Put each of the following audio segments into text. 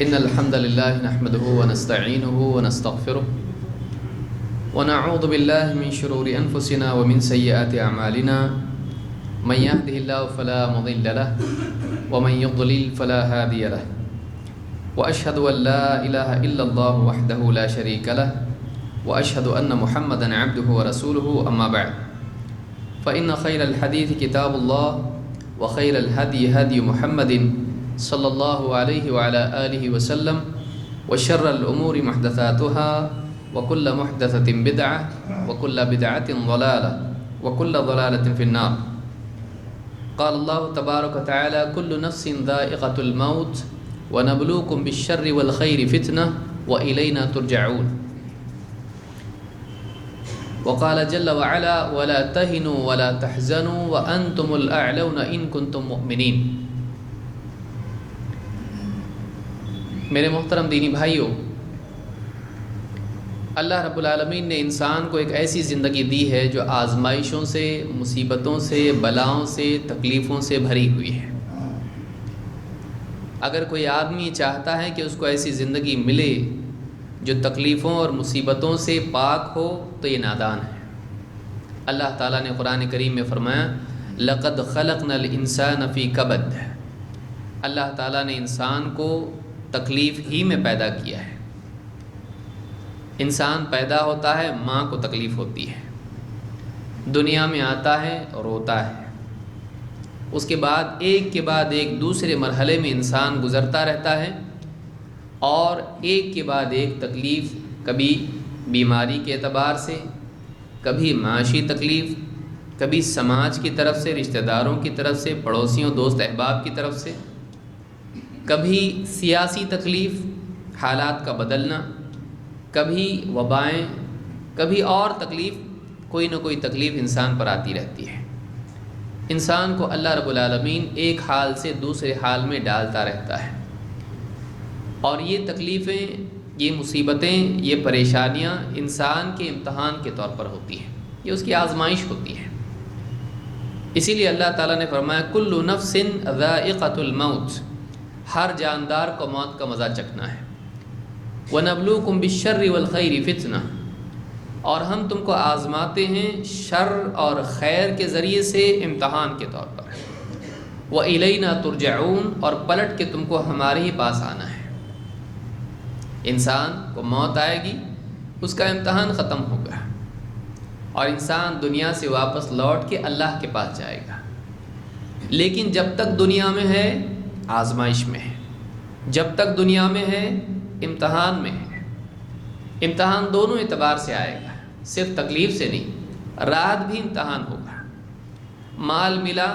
إن الحمد لله نحمده ونستعينه ونستغفره ونعوذ بالله من شرور أنفسنا ومن سيئات أعمالنا من يهده الله فلا مضل له ومن يضلل فلا هادي له وأشهد أن لا إله إلا الله وحده لا شريك له وأشهد أن محمدا عبده ورسوله أما بعد فإن خير الحديث كتاب الله وخير الهدي هدي محمد صلى الله عليه وعلى آله وسلم وشر الأمور محدثاتها وكل محدثة بدعة وكل بدعة ضلالة وكل ضلالة في النار. قال الله تبارك وتعالى كل نفس ذائقة الموت ونبلوكم بالشر والخير فتنة وإلينا ترجعون. وقال جل وعلا ولا تهنوا ولا تحزنوا وأنتم الأعلون إن كنتم مؤمنين. میرے محترم دینی بھائیوں، اللہ رب العالمین نے انسان کو ایک ایسی زندگی دی ہے جو آزمائشوں سے، مصیبتوں سے، بلاؤں سے، تکلیفوں سے بھری ہوئی ہے۔ اگر کوئی آدمی چاہتا ہے کہ اس کو ایسی زندگی ملے جو تکلیفوں اور مصیبتوں سے پاک ہو تو یہ نادان ہے۔ اللہ تعالیٰ نے قرآن کریم میں فرمایا لَقَدْ خَلَقْنَا الْإِنسَانَ فِي كَبَدٍ۔ اللہ تعالیٰ نے انسان کو تکلیف ہی میں پیدا کیا ہے۔ انسان پیدا ہوتا ہے، ماں کو تکلیف ہوتی ہے، دنیا میں آتا ہے اور روتا ہے، اس کے بعد ایک دوسرے مرحلے میں انسان گزرتا رہتا ہے اور ایک کے بعد ایک تکلیف، کبھی بیماری کے اعتبار سے، کبھی معاشی تکلیف، کبھی سماج کی طرف سے، رشتہ داروں کی طرف سے، پڑوسیوں، دوست احباب کی طرف سے، کبھی سیاسی تکلیف، حالات کا بدلنا، کبھی وبائیں، کبھی اور تکلیف، کوئی نہ کوئی تکلیف انسان پر آتی رہتی ہے۔ انسان کو اللہ رب العالمین ایک حال سے دوسرے حال میں ڈالتا رہتا ہے، اور یہ تکلیفیں، یہ مصیبتیں، یہ پریشانیاں انسان کے امتحان کے طور پر ہوتی ہیں، یہ اس کی آزمائش ہوتی ہے۔ اسی لیے اللہ تعالیٰ نے فرمایا کل نفس ذائقۃ الموت، ہر جاندار کو موت کا مزہ چکھنا ہے۔ وَنَبْلُوكُمْ بِالشَّرِّ وَالْخَيْرِ فِتْنَةً، اور ہم تم کو آزماتے ہیں شر اور خیر کے ذریعے سے امتحان کے طور پر۔ وَإِلَيْنَا تُرْجَعُونَ، اور پلٹ کے تم کو ہمارے ہی پاس آنا ہے۔ انسان کو موت آئے گی، اس کا امتحان ختم ہوگا اور انسان دنیا سے واپس لوٹ کے اللہ کے پاس جائے گا۔ لیکن جب تک دنیا میں ہے آزمائش میں ہے، جب تک دنیا میں ہے امتحان میں ہے۔ امتحان دونوں اعتبار سے آئے گا، صرف تکلیف سے نہیں، راحت بھی امتحان ہوگا۔ مال ملا،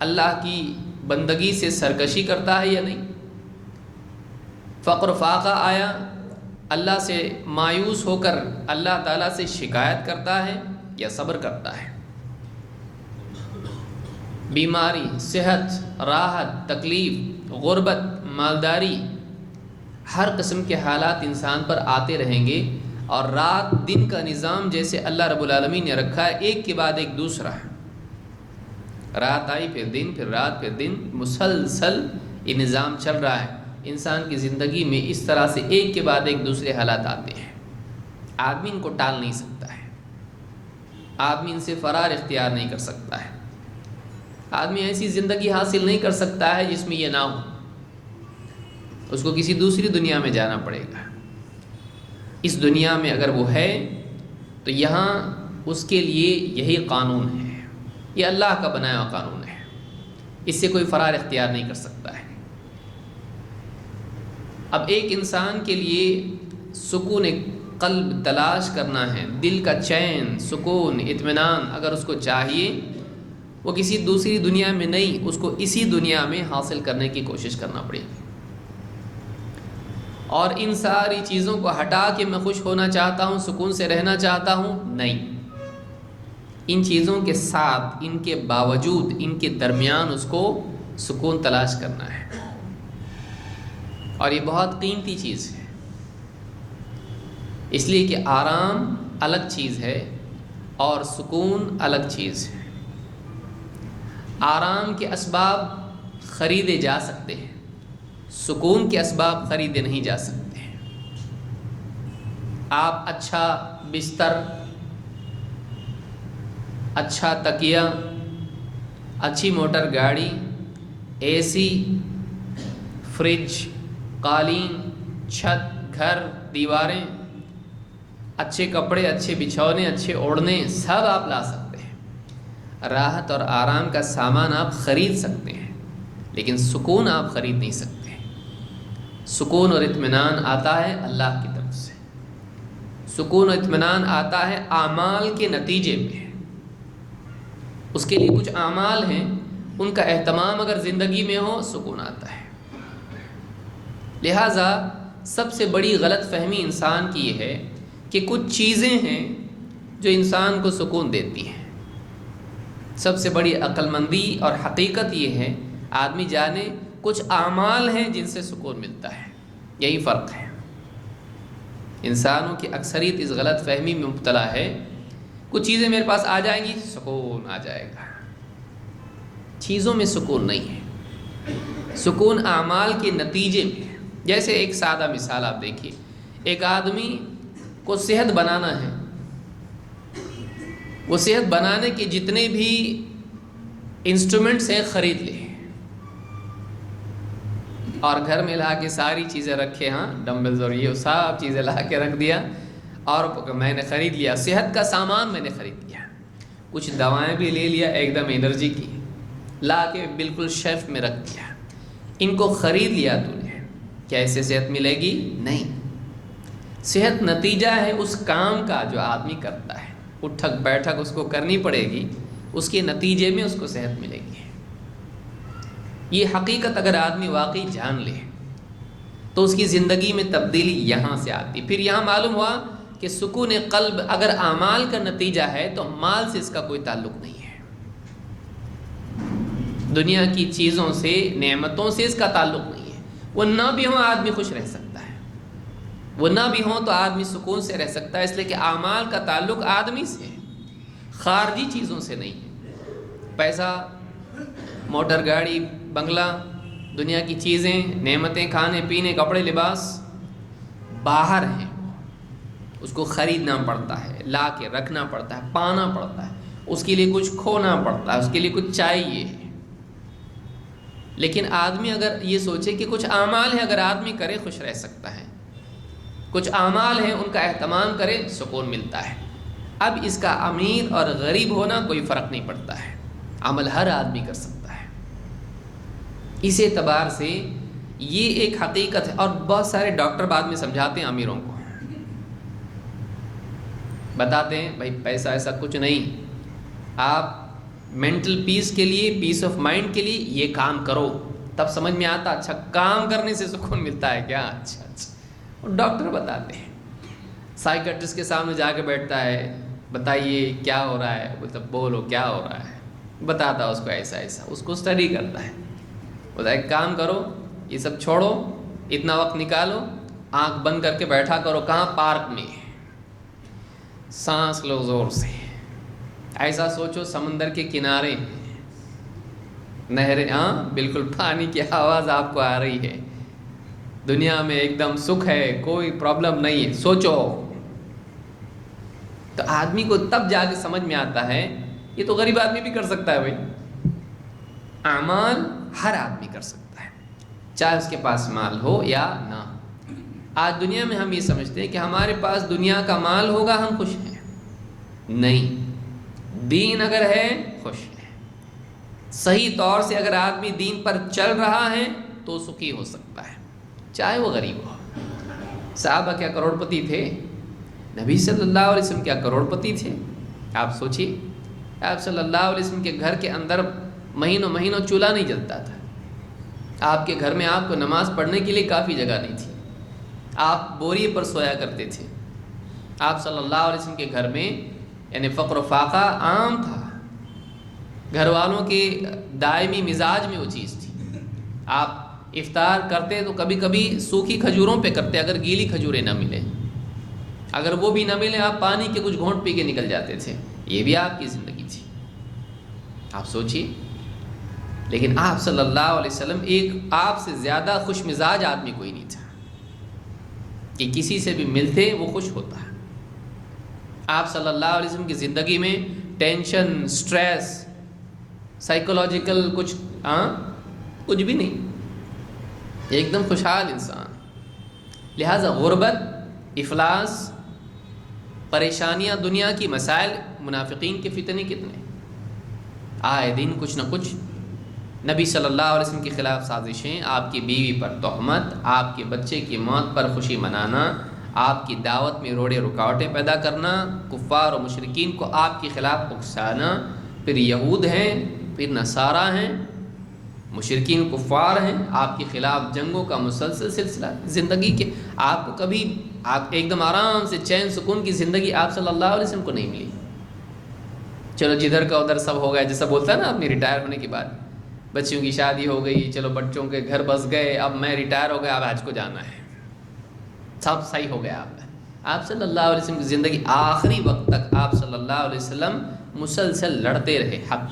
اللہ کی بندگی سے سرکشی کرتا ہے یا نہیں؟ فقر فاقہ آیا، اللہ سے مایوس ہو کر اللہ تعالیٰ سے شکایت کرتا ہے یا صبر کرتا ہے؟ بیماری، صحت، راحت، تکلیف، غربت، مالداری، ہر قسم کے حالات انسان پر آتے رہیں گے، اور رات دن کا نظام جیسے اللہ رب العالمین نے رکھا ہے، ایک کے بعد ایک دوسرا ہے۔ رات آئی پھر دن، پھر رات پھر دن، مسلسل یہ نظام چل رہا ہے۔ انسان کی زندگی میں اس طرح سے ایک کے بعد ایک دوسرے حالات آتے ہیں، آدمی ان کو ٹال نہیں سکتا ہے، آدمی ان سے فرار اختیار نہیں کر سکتا ہے، آدمی ایسی زندگی حاصل نہیں کر سکتا ہے جس میں یہ نہ ہو، اس کو کسی دوسری دنیا میں جانا پڑے گا۔ اس دنیا میں اگر وہ ہے تو یہاں اس کے لیے یہی قانون ہے، یہ اللہ کا بنایا ہوا قانون ہے، اس سے کوئی فرار اختیار نہیں کر سکتا ہے۔ اب ایک انسان کے لیے سکون قلب تلاش کرنا ہے، دل کا چین، سکون، اطمینان اگر اس کو چاہیے، وہ کسی دوسری دنیا میں نہیں، اس کو اسی دنیا میں حاصل کرنے کی کوشش کرنا پڑے گی۔ اور ان ساری چیزوں کو ہٹا کے میں خوش ہونا چاہتا ہوں، سکون سے رہنا چاہتا ہوں، نہیں، ان چیزوں کے ساتھ، ان کے باوجود، ان کے درمیان اس کو سکون تلاش کرنا ہے، اور یہ بہت قیمتی چیز ہے، اس لیے کہ آرام الگ چیز ہے اور سکون الگ چیز ہے۔ آرام کے اسباب خریدے جا سکتے ہیں، سکون کے اسباب خریدے نہیں جا سکتے. آپ اچھا بستر، اچھا تکیہ، اچھی موٹر گاڑی، اے سی، فریج، قالین، چھت، گھر، دیواریں، اچھے کپڑے، اچھے بچھونے، اچھے اوڑھنے، سب آپ لا سکتے ہیں. راحت اور آرام کا سامان آپ خرید سکتے ہیں، لیکن سکون آپ خرید نہیں سکتے. سکون اور اطمینان آتا ہے اللہ کی طرف سے. سکون اور اطمینان آتا ہے اعمال کے نتیجے میں. اس کے لیے کچھ اعمال ہیں، ان کا اہتمام اگر زندگی میں ہو سکون آتا ہے. لہٰذا سب سے بڑی غلط فہمی انسان کی یہ ہے کہ کچھ چیزیں ہیں جو انسان کو سکون دیتی ہیں. سب سے بڑی عقل مندی اور حقیقت یہ ہے آدمی جانے کچھ اعمال ہیں جن سے سکون ملتا ہے. یہی فرق ہے. انسانوں کی اکثریت اس غلط فہمی میں مبتلا ہے، کچھ چیزیں میرے پاس آ جائیں گی سکون آ جائے گا. چیزوں میں سکون نہیں ہے، سکون اعمال کے نتیجے میں ہے. جیسے ایک سادہ مثال آپ دیکھیے، ایک آدمی کو صحت بنانا ہے، وہ صحت بنانے کے جتنے بھی انسٹرومنٹس ہیں خرید لے، اور گھر میں لا کے ساری چیزیں رکھے، ہاں ڈمبلز اور یہ سب چیزیں لا کے رکھ دیا، اور میں نے خرید لیا صحت کا سامان، میں نے خرید لیا، کچھ دوائیں بھی لے لیا ایک دم انرجی کی، لا کے بالکل شیلف میں رکھ دیا. ان کو خرید لیا تو نے، کیا اس سے صحت ملے گی؟ نہیں. صحت نتیجہ ہے اس کام کا جو آدمی کرتا ہے، اٹھک بیٹھک اس کو کرنی پڑے گی، اس کے نتیجے میں اس کو صحت ملے گی. یہ حقیقت اگر آدمی واقعی جان لے تو اس کی زندگی میں تبدیلی یہاں سے آتی. پھر یہاں معلوم ہوا کہ سکون قلب اگر اعمال کا نتیجہ ہے تو مال سے اس کا کوئی تعلق نہیں ہے، دنیا کی چیزوں سے، نعمتوں سے اس کا تعلق نہیں ہے. وہ نہ بھی ہوں آدمی خوش رہ سکتا ہے، وہ نہ بھی ہوں تو آدمی سکون سے رہ سکتا ہے، اس لیے کہ اعمال کا تعلق آدمی سے ہے، خارجی چیزوں سے نہیں ہے. پیسہ، موٹر گاڑی، بنگلہ، دنیا کی چیزیں، نعمتیں، کھانے پینے، کپڑے، لباس باہر ہیں، اس کو خریدنا پڑتا ہے، لا کے رکھنا پڑتا ہے، پانا پڑتا ہے، اس کے لیے کچھ کھونا پڑتا ہے، اس کے لیے کچھ چاہیے. لیکن آدمی اگر یہ سوچے کہ کچھ اعمال ہیں اگر آدمی کرے خوش رہ سکتا ہے، کچھ اعمال ہیں ان کا اہتمام کرے سکون ملتا ہے. اب اس کا امیر اور غریب ہونا کوئی فرق نہیں پڑتا ہے، عمل ہر آدمی کر سکتا ہے. اس اعتبار سے یہ ایک حقیقت ہے. اور بہت سارے ڈاکٹر بعد میں سمجھاتے ہیں امیروں کو، بتاتے ہیں بھائی پیسہ ایسا کچھ نہیں، آپ مینٹل پیس کے لیے، پیس آف مائنڈ کے لیے یہ کام کرو، تب سمجھ میں آتا اچھا کام کرنے سے سکون ملتا ہے کیا. اچھا اور ڈاکٹر بتاتے ہیں. سائیکٹرسٹ کے سامنے جا کے بیٹھتا ہے، بتائیے کیا ہو رہا ہے، مطلب بولو کیا ہو رہا ہے، بتاتا اس کو ایسا ایسا، اس کو اسٹڈی کرتا ہے، بتا ایک کام کرو، یہ سب چھوڑو، اتنا وقت نکالو، آنکھ بند کر کے بیٹھا کرو. کہاں؟ پارک میں. سانس لو زور سے، ایسا سوچو سمندر کے کنارے، نہریں، ہاں بالکل پانی کی آواز آپ کو آ رہی ہے، دنیا میں ایک دم سکھ ہے، کوئی پرابلم نہیں ہے، سوچو. تو آدمی کو تب جا کے سمجھ میں آتا ہے یہ تو غریب آدمی بھی کر سکتا ہے. بھائی اعمال ہر آدمی کر سکتا ہے، چاہے اس کے پاس مال ہو یا نہ. آج دنیا میں ہم یہ سمجھتے ہیں کہ ہمارے پاس دنیا کا مال ہوگا ہم خوش ہیں. نہیں، دین اگر ہے خوش ہے. صحیح طور سے اگر آدمی دین پر چل رہا ہے تو سکھی ہو سکتا ہے، چاہے وہ غریب ہو. صحابہ کیا کروڑ پتی تھے، نبی صلی اللہ علیہ وسلم کیا کروڑ پتی تھے. آپ سوچیے، آپ صلی اللہ علیہ وسلم کے گھر کے اندر مہینوں مہینوں چولہا نہیں جلتا تھا. آپ کے گھر میں آپ کو نماز پڑھنے کے لیے کافی جگہ نہیں تھی، آپ بوریے پر سویا کرتے تھے. آپ صلی اللہ علیہ وسلم کے گھر میں یعنی فقر و فاقہ عام تھا، گھر والوں کے دائمی مزاج میں وہ چیز تھی. آپ افطار کرتے تو کبھی کبھی سوکھی کھجوروں پہ کرتے اگر گیلی کھجوریں نہ ملے، اگر وہ بھی نہ ملے آپ پانی کے کچھ گھونٹ پی کے نکل جاتے تھے. یہ بھی آپ کی زندگی تھی. آپ سوچیے. لیکن آپ صلی اللہ علیہ وسلم ایک آپ سے زیادہ خوش مزاج آدمی کوئی نہیں تھا کہ کسی سے بھی ملتے وہ خوش ہوتا ہے۔ آپ صلی اللہ علیہ وسلم کی زندگی میں ٹینشن، سٹریس، سائیکولوجیکل کچھ بھی نہیں، ایک دم خوشحال انسان۔ لہٰذا غربت، افلاس، پریشانیاں، دنیا کی مسائل، منافقین کے فتنے کتنے، آئے دن کچھ نہ کچھ، نبی صلی اللہ علیہ وسلم کے خلاف سازشیں، آپ کی بیوی پر تہمت، آپ کے بچے کی موت پر خوشی منانا، آپ کی دعوت میں روڑے رکاوٹیں پیدا کرنا، کفار و مشرکین کو آپ کے خلاف اکسانا، پھر یہود ہیں، پھر نصارہ ہیں، مشرکین کفار ہیں، آپ کے خلاف جنگوں کا مسلسل سلسلہ زندگی کے۔ آپ کو کبھی آپ ایک دم آرام سے چین سکون کی زندگی آپ صلی اللہ علیہ وسلم کو نہیں ملی۔ چلو جدھر کا ادھر سب ہو گیا، جیسا بولتا ہے نا اپنی ریٹائر ہونے کے بعد، بچیوں کی شادی ہو گئی، چلو بچوں کے گھر بس گئے، اب میں ریٹائر ہو گیا، اب حج کو جانا ہے، سب صحیح ہو گیا۔ آپ صلی اللہ علیہ وسلم کی زندگی آخری وقت تک آپ صلی اللہ علیہ وسلم مسلسل لڑتے رہے حق،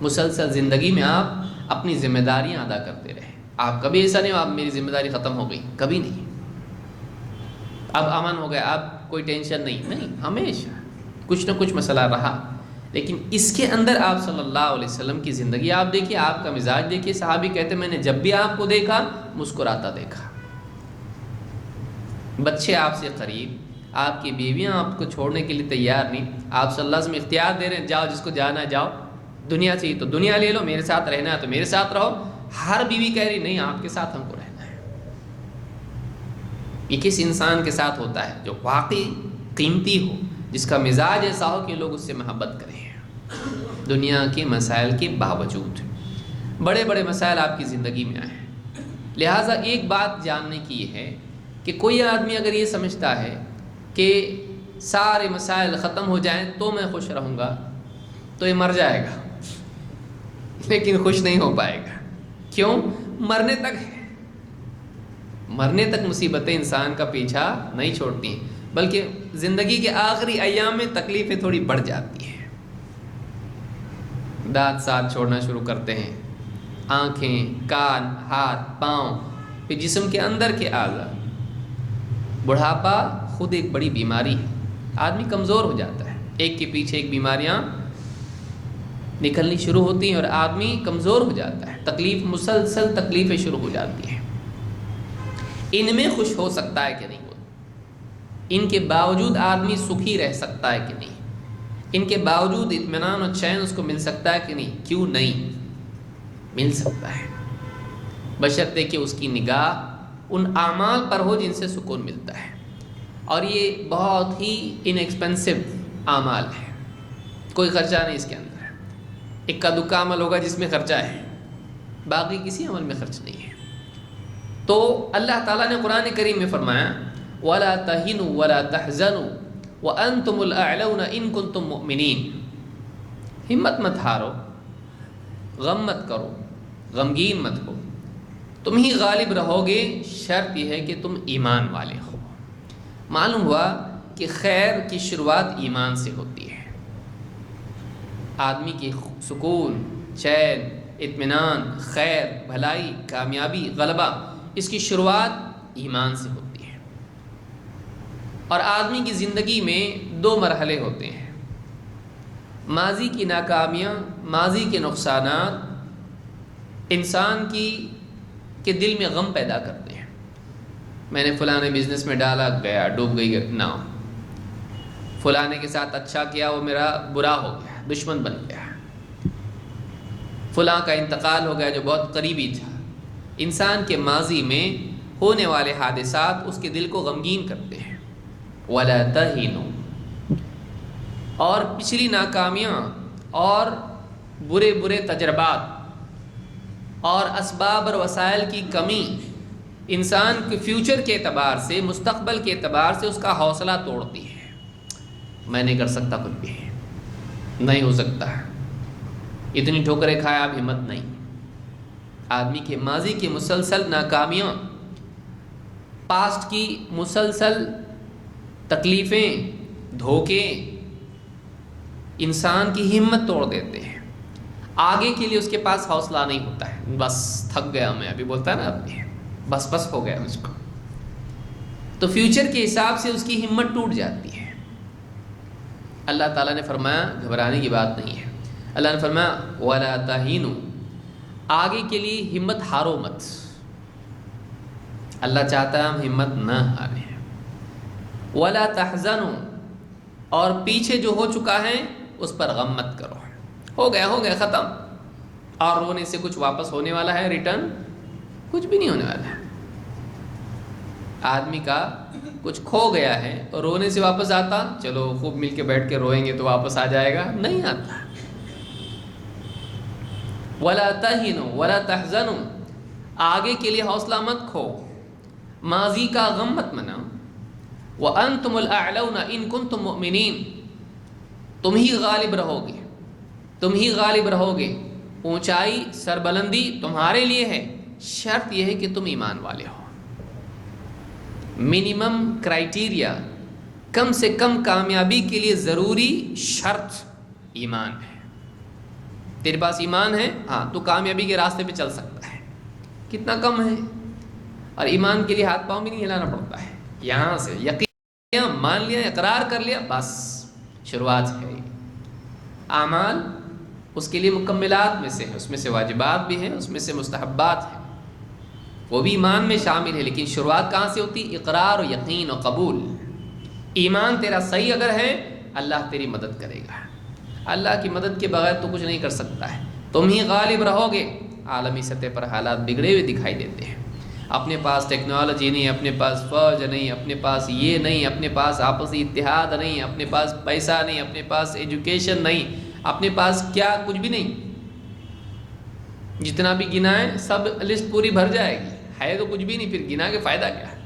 مسلسل زندگی میں آپ اپنی ذمہ داریاں ادا کرتے رہے۔ آپ کبھی ایسا نہیں آپ میری ذمہ داری ختم ہو گئی، کبھی نہیں، اب امن ہو گیا، اب کوئی ٹینشن نہیں، ہمیشہ کچھ نہ کچھ مسئلہ رہا۔ لیکن اس کے اندر آپ صلی اللہ علیہ وسلم کی زندگی آپ دیکھیے، آپ کا مزاج دیکھیے، صحابی کہتے میں نے جب بھی آپ کو دیکھا مسکراتا دیکھا، بچے آپ سے قریب، آپ کی بیویاں آپ کو چھوڑنے کے لیے تیار نہیں، آپ صلی اللہ علیہ وسلم اختیار دے رہے ہیں، جاؤ جس کو جانا ہے جاؤ، دنیا چاہیے تو دنیا لے لو، میرے ساتھ رہنا ہے تو میرے ساتھ رہو۔ ہر بیوی کہہ رہی نہیں آپ کے ساتھ ہم کو رہنا ہے۔ یہ کس انسان کے ساتھ ہوتا ہے جو واقعی قیمتی ہو، جس کا مزاج ایسا ہو کہ لوگ اس سے محبت کریں۔ دنیا کے مسائل کے باوجود بڑے بڑے مسائل آپ کی زندگی میں آئے ہیں، لہٰذا ایک بات جاننے کی یہ ہے کہ کوئی آدمی اگر یہ سمجھتا ہے کہ سارے مسائل ختم ہو جائیں تو میں خوش رہوں گا تو یہ مر جائے گا، لیکن خوش نہیں ہو پائے گا۔ کیوں؟ مرنے تک ہے، مرنے تک مصیبتیں انسان کا پیچھا نہیں چھوڑتی ہیں، بلکہ زندگی کے آخری ایام میں تکلیفیں تھوڑی بڑھ جاتی ہیں، دانت ساتھ چھوڑنا شروع کرتے ہیں، آنکھیں، کان، ہاتھ، پاؤں، پھر جسم کے اندر کے اعضاء۔ بڑھاپا خود ایک بڑی بیماری ہے، آدمی کمزور ہو جاتا ہے، ایک کے پیچھے ایک بیماریاں نکلنی شروع ہوتی ہیں اور آدمی کمزور ہو جاتا ہے، مسلسل تکلیفیں شروع ہو جاتی ہیں۔ ان میں خوش ہو سکتا ہے کہ نہیں ہو، ان کے باوجود آدمی سکھی رہ سکتا ہے کہ نہیں، ان کے باوجود اطمینان اور چین اس کو مل سکتا ہے کہ نہیں؟ کیوں نہیں مل سکتا ہے، بشرطے کہ اس کی نگاہ ان اعمال پر ہو جن سے سکون ملتا ہے، اور یہ بہت ہی انیکسپینسو اعمال ہے، کوئی خرچہ نہیں اس کے اندر، اکا دکا عمل ہوگا جس میں خرچہ ہے، باقی کسی عمل میں خرچ نہیں ہے۔ تو اللہ تعالیٰ نے قرآن کریم میں فرمایا وَلَا تَهِنُوا وَلَا تَحْزَنُوا وَأَنْتُمُ الْأَعْلَوْنَ إِن كُنتُم مُؤْمِنِينَ، ہمت مت ہارو، غم مت کرو، غمگین مت ہو، تم ہی غالب رہو گے، شرط یہ ہے کہ تم ایمان والے ہو۔ معلوم ہوا کہ خیر کی شروعات ایمان سے ہوتی ہے، آدمی کی سکون، چین، اطمینان، خیر، بھلائی، کامیابی، غلبہ، اس کی شروعات ایمان سے ہوتی ہے۔ اور آدمی کی زندگی میں دو مرحلے ہوتے ہیں، ماضی کی ناکامیاں، ماضی کے نقصانات انسان کے دل میں غم پیدا کرتے ہیں، میں نے فلاں بزنس میں ڈالا، گیا، ڈوب گئی ناؤ، فلاں کے ساتھ اچھا کیا، وہ میرا برا ہو گیا، دشمن بن گیا، فلاں کا انتقال ہو گیا جو بہت قریبی تھا۔ انسان کے ماضی میں ہونے والے حادثات اس کے دل کو غمگین کرتے ہیں۔ وَلَا تَهِنُوا، اور پچھلی ناکامیاں اور برے برے تجربات اور اسباب اور وسائل کی کمی انسان کے فیوچر کے اعتبار سے، مستقبل کے اعتبار سے اس کا حوصلہ توڑتی ہے۔ میں نہیں کر سکتا، کچھ بھی نہیں ہو سکتا، اتنی ٹھوکریں کھائے، اب ہمت نہیں۔ آدمی کے ماضی کی مسلسل ناکامیاں، پاسٹ کی مسلسل تکلیفیں، دھوکے انسان کی ہمت توڑ دیتے ہیں۔ آگے کے لیے اس کے پاس حوصلہ نہیں ہوتا ہے، بس تھک گیا میں، ابھی بولتا ہے نا آدمی، بس ہو گیا مجھ کو، تو فیوچر کے حساب سے اس کی ہمت ٹوٹ جاتی ہے۔ اللہ تعالیٰ نے فرمایا گھبرانے کی بات نہیں ہے، اللہ نے فرمایا وَلَا تَهِنُوا، آگے کے لیے ہمت ہارو مت، اللہ چاہتا ہے ہم ہمت نہ ہاریں۔ وَلَا تَحْزَنُوا، اور پیچھے جو ہو چکا ہے اس پر غم مت کرو، ہو گیا ختم، اور رونے سے کچھ واپس ہونے والا ہے؟ ریٹرن کچھ بھی نہیں ہونے والا ہے۔ آدمی کا کچھ کھو گیا ہے اور رونے سے واپس آتا، چلو خوب مل کے بیٹھ کے روئیں گے تو واپس آ جائے گا، نہیں آتا۔ وَلَا تَهِنُوا وَلَا تَحْزَنُوا، آگے کے لیے حوصلہ مت کھو، ماضی کا غم مت مناؤ۔ وَأَنْتُمُ الْأَعْلَوْنَ إِن كُنتُم مُؤْمِنِينَ، تم ہی غالب رہو گے، اونچائی سربلندی تمہارے لیے ہے، شرط یہ ہے کہ تم ایمان والے ہو۔ منیمم کرائٹیریا، کم سے کم کامیابی کے لیے ضروری شرط ایمان ہے۔ تیرے پاس ایمان ہے، ہاں تو کامیابی کے راستے پہ چل سکتا ہے۔ کتنا کم ہے، اور ایمان کے لیے ہاتھ پاؤں بھی نہیں ہلانا پڑتا ہے، یہاں سے یقین مان لیا، اقرار کر لیا، بس شروعات ہے۔ اعمال اس کے لیے مکملات میں سے ہے، اس میں سے واجبات بھی ہیں، اس میں سے مستحبات ہیں، وہ بھی ایمان میں شامل ہے، لیکن شروعات کہاں سے ہوتی؟ اقرار و یقین و قبول۔ ایمان تیرا صحیح اگر ہے، اللہ تیری مدد کرے گا، اللہ کی مدد کے بغیر تو کچھ نہیں کر سکتا ہے، تم ہی غالب رہو گے۔ عالمی سطح پر حالات بگڑے ہوئے دکھائی دیتے ہیں، اپنے پاس ٹیکنالوجی نہیں، اپنے پاس فوج نہیں، اپنے پاس یہ نہیں، اپنے پاس آپسی اتحاد نہیں، اپنے پاس پیسہ نہیں، اپنے پاس ایجوکیشن نہیں، اپنے پاس کیا کچھ بھی نہیں، جتنا بھی گنا ہے سب لسٹ پوری بھر جائے گی، ہے تو کچھ بھی نہیں، پھر گنا کے فائدہ کیا ہے؟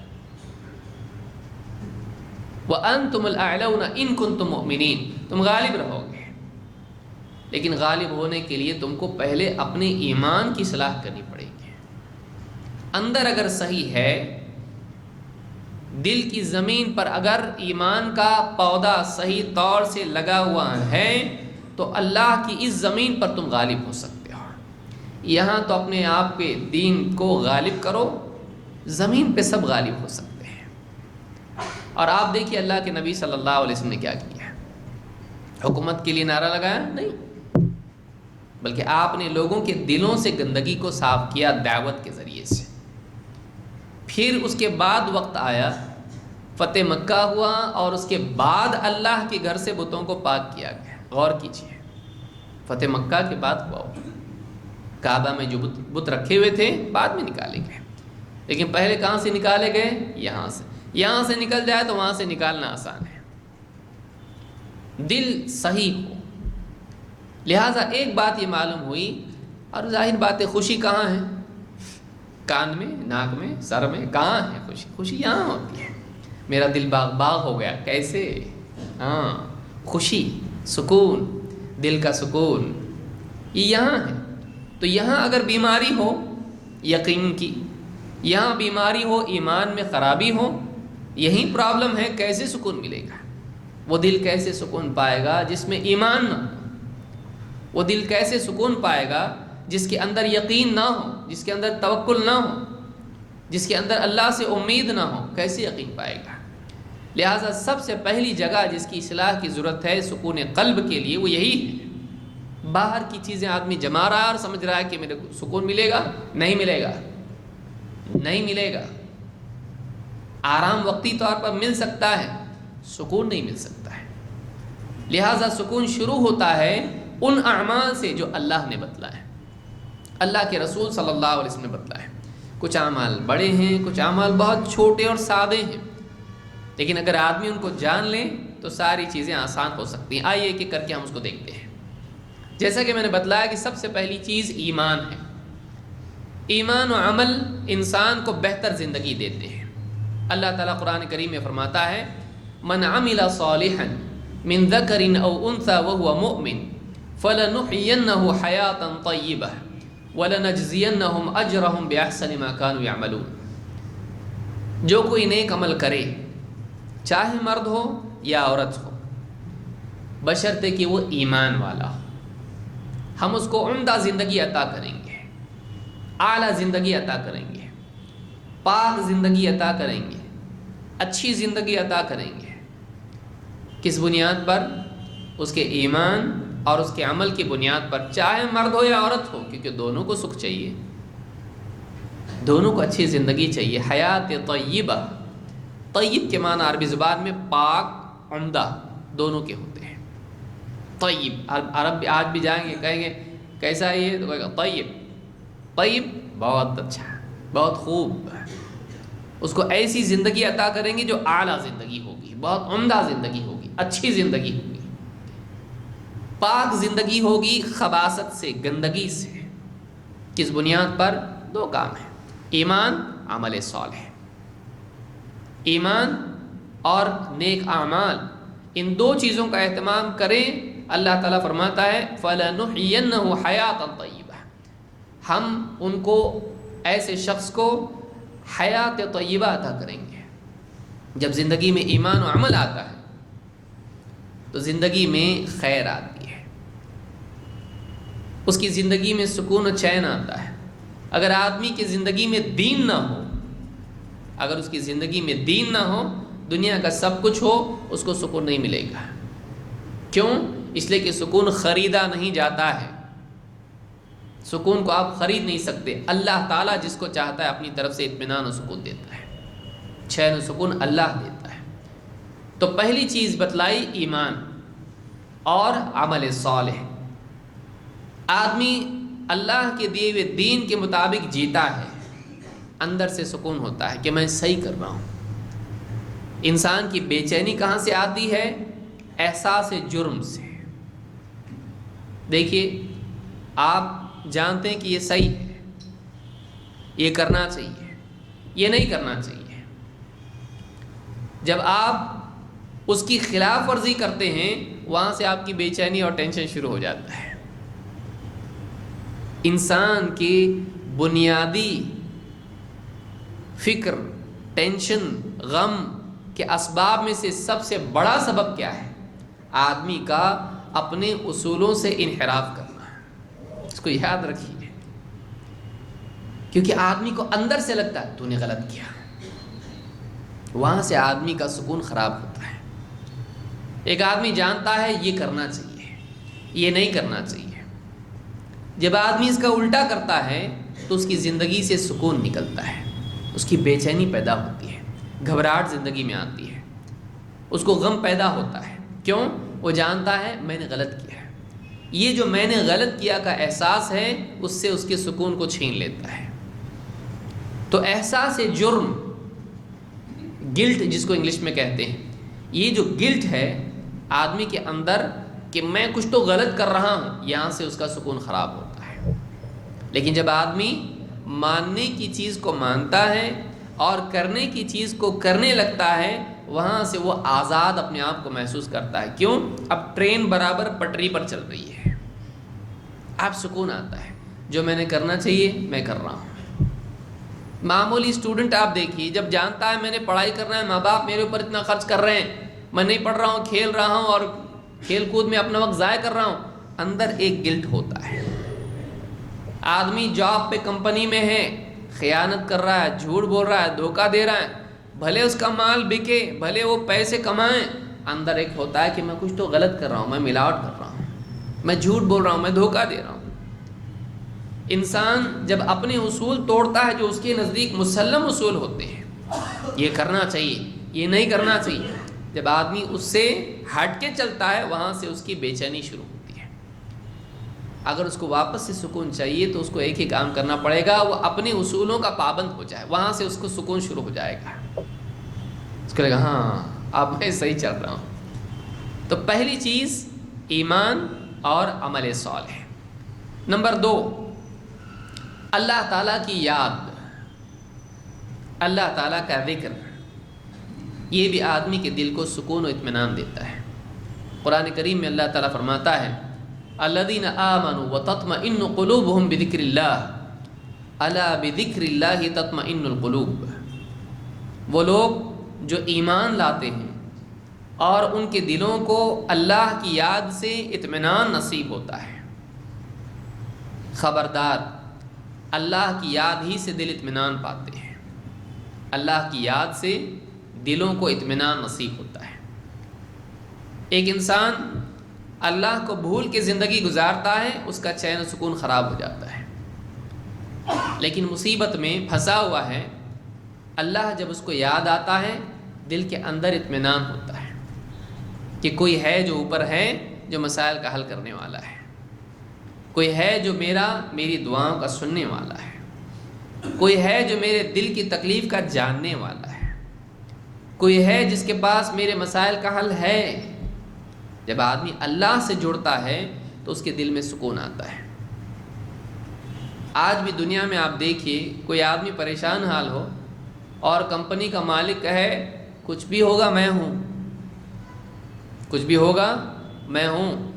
وَأَنْتُمُ الْأَعْلَوْنَ إِن كُنتُم مُؤْمِنِينَ، تم غالب رہو گے، لیکن غالب ہونے کے لیے تم کو پہلے اپنے ایمان کی اصلاح کرنی پڑے گی۔ اندر اگر صحیح ہے، دل کی زمین پر اگر ایمان کا پودا صحیح طور سے لگا ہوا ہے تو اللہ کی اس زمین پر تم غالب ہو سکتے ہو۔ یہاں تو اپنے آپ کے دین کو غالب کرو، زمین پہ سب غالب ہو سکتے ہیں۔ اور آپ دیکھیے اللہ کے نبی صلی اللہ علیہ وسلم نے کیا کیا، حکومت کے لیے نعرہ لگایا نہیں، بلکہ آپ نے لوگوں کے دلوں سے گندگی کو صاف کیا دعوت کے ذریعے سے۔ پھر اس کے بعد وقت آیا، فتح مکہ ہوا، اور اس کے بعد اللہ کے گھر سے بتوں کو پاک کیا گیا۔ غور کیجیے، فتح مکہ کے بعد ہوا ہو، کعبہ میں جو بت رکھے ہوئے تھے بعد میں نکالے گئے، لیکن پہلے کہاں سے نکالے گئے؟ یہاں سے نکل جائے تو وہاں سے نکالنا آسان ہے، دل صحیح ہو۔ لہٰذا ایک بات یہ معلوم ہوئی، اور ظاہر بات ہے، خوشی کہاں ہے؟ کان میں، ناک میں، سر میں، کہاں ہے خوشی؟ خوشی یہاں ہوتی ہے۔ میرا دل باغ ہو گیا، کیسے؟ ہاں، خوشی، سکون، دل کا سکون یہ یہاں ہے۔ تو یہاں اگر بیماری ہو یقین کی، یہاں بیماری ہو ایمان میں خرابی ہو، یہی پرابلم ہے، کیسے سکون ملے گا؟ وہ دل کیسے سکون پائے گا جس میں ایمان نہ ہو؟ وہ دل کیسے سکون پائے گا جس کے اندر یقین نہ ہو، جس کے اندر توکل نہ ہو، جس کے اندر اللہ سے امید نہ ہو؟ کیسے یقین پائے گا؟ لہٰذا سب سے پہلی جگہ جس کی اصلاح کی ضرورت ہے سکون قلب کے لیے، وہ یہی ہے۔ باہر کی چیزیں آدمی جما رہا ہے اور سمجھ رہا ہے کہ میرے کو سکون ملے گا، نہیں ملے گا۔ آرام وقتی طور پر مل سکتا ہے، سکون نہیں مل سکتا ہے۔ لہٰذا سکون شروع ہوتا ہے ان اعمال سے جو اللہ نے بتلایا ہے، اللہ کے رسول صلی اللہ علیہ وسلم نے بتلایا ہے۔ کچھ اعمال بڑے ہیں، کچھ اعمال بہت چھوٹے اور سادے ہیں، لیکن اگر آدمی ان کو جان لے تو ساری چیزیں آسان ہو سکتی ہیں۔ آئیے کہ کر کے ہم اس کو دیکھتے ہیں۔ جیسا کہ میں نے بتلایا کہ سب سے پہلی چیز ایمان ہے۔ ایمان و عمل انسان کو بہتر زندگی دیتے ہیں۔ اللہ تعالیٰ قرآن کریم میں فرماتا ہے، من عمل صالحا من ذکر او انثى وهو مؤمن فلنحيينه حیاتا طیبہ وَلَنَجْزِيَنَّهُمْ أَجْرَهُمْ بِأَحْسَنِ مَا كَانُوا يَعْمَلُونَ، جو کوئی نیک عمل کرے، چاہے مرد ہو یا عورت ہو، بشرطے کہ وہ ایمان والا ہو۔ ہم اس کو عمدہ زندگی عطا کریں گے، اعلیٰ زندگی عطا کریں گے، پاک زندگی عطا کریں گے، اچھی زندگی عطا کریں گے۔ کس بنیاد پر؟ اس کے ایمان اور اس کے عمل کی بنیاد پر، چاہے مرد ہو یا عورت ہو، کیونکہ دونوں کو سکھ چاہیے، دونوں کو اچھی زندگی چاہیے۔ حیات طیبہ، طیب کے معنی عربی زبان میں پاک، عمدہ دونوں کے ہوتے ہیں۔ طیب، عرب آج بھی جائیں گے کہیں گے کیسا ہے یہ، تو کہے گا طیب، طیب بہت اچھا، بہت خوب۔ اس کو ایسی زندگی عطا کریں گے جو اعلیٰ زندگی ہوگی، بہت عمدہ زندگی ہوگی، اچھی زندگی ہوگی، پاک زندگی ہوگی خباثت سے، گندگی سے۔ کس بنیاد پر؟ دو کام ہیں، ایمان، عمل صالح۔ ایمان اور نیک اعمال، ان دو چیزوں کا اہتمام کریں۔ اللہ تعالیٰ فرماتا ہے فَلَنُحْيِيَنَّهُ حَيَاةً طَيِّبَةً، ہم ان کو، ایسے شخص کو حیات طیبہ عطا کریں گے۔ جب زندگی میں ایمان و عمل آتا ہے تو زندگی میں خیر آتی ہے، اس کی زندگی میں سکون و چین آتا ہے۔ اگر آدمی کی زندگی میں دین نہ ہو، اگر اس کی زندگی میں دین نہ ہو، دنیا کا سب کچھ ہو، اس کو سکون نہیں ملے گا۔ کیوں؟ اس لیے کہ سکون خریدا نہیں جاتا ہے، سکون کو آپ خرید نہیں سکتے۔ اللہ تعالیٰ جس کو چاہتا ہے اپنی طرف سے اطمینان و سکون دیتا ہے، چین و سکون اللہ دیتا ہے۔ تو پہلی چیز بتلائی ایمان اور عمل صالح۔ آدمی اللہ کے دیے ہوئے دین کے مطابق جیتا ہے، اندر سے سکون ہوتا ہے کہ میں صحیح کر رہا ہوں۔ انسان کی بے چینی کہاں سے آتی ہے؟ احساس جرم سے۔ دیکھیے، آپ جانتے ہیں کہ یہ صحیح ہے، یہ کرنا چاہیے، یہ نہیں کرنا چاہیے۔ جب آپ اس کی خلاف ورزی کرتے ہیں، وہاں سے آپ کی بے چینی اور ٹینشن شروع ہو جاتا ہے۔ انسان کی بنیادی فکر، ٹینشن، غم کے اسباب میں سے سب سے بڑا سبب کیا ہے؟ آدمی کا اپنے اصولوں سے انحراف کرنا ہے۔ اس کو یاد رکھیے، کیونکہ آدمی کو اندر سے لگتا ہے تو نے غلط کیا، وہاں سے آدمی کا سکون خراب ہوتا ہے۔ ایک آدمی جانتا ہے یہ کرنا چاہیے، یہ نہیں کرنا چاہیے، جب آدمی اس کا الٹا کرتا ہے تو اس کی زندگی سے سکون نکلتا ہے، اس کی بے چینی پیدا ہوتی ہے، گھبراہٹ زندگی میں آتی ہے، اس کو غم پیدا ہوتا ہے۔ کیوں؟ وہ جانتا ہے میں نے غلط کیا ہے، یہ جو میں نے غلط کیا کا احساس ہے، اس سے اس کے سکون کو چھین لیتا ہے۔ تو احساس جرم، گلٹ جس کو انگلش میں کہتے ہیں، یہ جو گلٹ ہے آدمی کے اندر کہ میں کچھ تو غلط کر رہا ہوں، یہاں سے اس کا سکون خراب ہوتا ہے۔ لیکن جب آدمی ماننے کی چیز کو مانتا ہے اور کرنے کی چیز کو کرنے لگتا ہے، وہاں سے وہ آزاد اپنے آپ کو محسوس کرتا ہے۔ کیوں؟ اب ٹرین برابر پٹری پر چل رہی ہے، اب سکون آتا ہے، جو میں نے کرنا چاہیے میں کر رہا ہوں۔ معمولی اسٹوڈنٹ آپ دیکھیے، جب جانتا ہے میں نے پڑھائی کرنا ہے، ماں باپ میرے اوپر اتنا خرچ کر رہے ہیں، میں نہیں پڑھ رہا ہوں، کھیل رہا ہوں اور کھیل کود میں اپنا وقت ضائع کر رہا ہوں، اندر ایک گلٹ ہوتا ہے۔ آدمی جاب پہ کمپنی میں ہے، خیانت کر رہا ہے، جھوٹ بول رہا ہے، دھوکہ دے رہا ہے، بھلے اس کا مال بکے، بھلے وہ پیسے کمائیں، اندر ایک ہوتا ہے کہ میں کچھ تو غلط کر رہا ہوں، میں ملاوٹ کر رہا ہوں، میں جھوٹ بول رہا ہوں، میں دھوکہ دے رہا ہوں۔ انسان جب اپنے اصول توڑتا ہے جو اس کے نزدیک مسلم اصول ہوتے ہیں، یہ کرنا چاہیے، یہ نہیں کرنا چاہیے، جب آدمی اس سے ہٹ کے چلتا ہے، وہاں سے اس کی بے چینی شروع ہوتی ہے۔ اگر اس کو واپس سے سکون چاہیے تو اس کو ایک ہی کام کرنا پڑے گا، وہ اپنے اصولوں کا پابند ہو جائے، وہاں سے اس کو سکون شروع ہو جائے گا، اس کو لگا ہاں اب میں صحیح چل رہا ہوں۔ تو پہلی چیز ایمان اور عمل صالح۔ نمبر 2، اللہ تعالیٰ کی یاد، اللہ تعالیٰ کا ذکر، یہ بھی آدمی کے دل کو سکون و اطمینان دیتا ہے۔ قرآن کریم میں اللہ تعالیٰ فرماتا ہے الذین آمنوا وتطمئن قلوبهم بذکر اللہ الا بذکر اللہ تطمئن القلوب۔ وہ لوگ جو ایمان لاتے ہیں اور ان کے دلوں کو اللہ کی یاد سے اطمینان نصیب ہوتا ہے۔ خبردار، اللہ کی یاد ہی سے دل اطمینان پاتے ہیں، اللہ کی یاد سے دلوں کو اطمینان نصیب ہوتا ہے۔ ایک انسان اللہ کو بھول کے زندگی گزارتا ہے، اس کا چین و سکون خراب ہو جاتا ہے، لیکن مصیبت میں پھنسا ہوا ہے، اللہ جب اس کو یاد آتا ہے دل کے اندر اطمینان ہوتا ہے کہ کوئی ہے جو اوپر ہے، جو مسائل کا حل کرنے والا ہے، کوئی ہے جو میری دعاؤں کا سننے والا ہے، کوئی ہے جو میرے دل کی تکلیف کا جاننے والا ہے، کوئی ہے جس کے پاس میرے مسائل کا حل ہے۔ جب آدمی اللہ سے جڑتا ہے تو اس کے دل میں سکون آتا ہے۔ آج بھی دنیا میں آپ دیکھیے، کوئی آدمی پریشان حال ہو اور کمپنی کا مالک کہے کچھ بھی ہوگا میں ہوں، کچھ بھی ہوگا میں ہوں،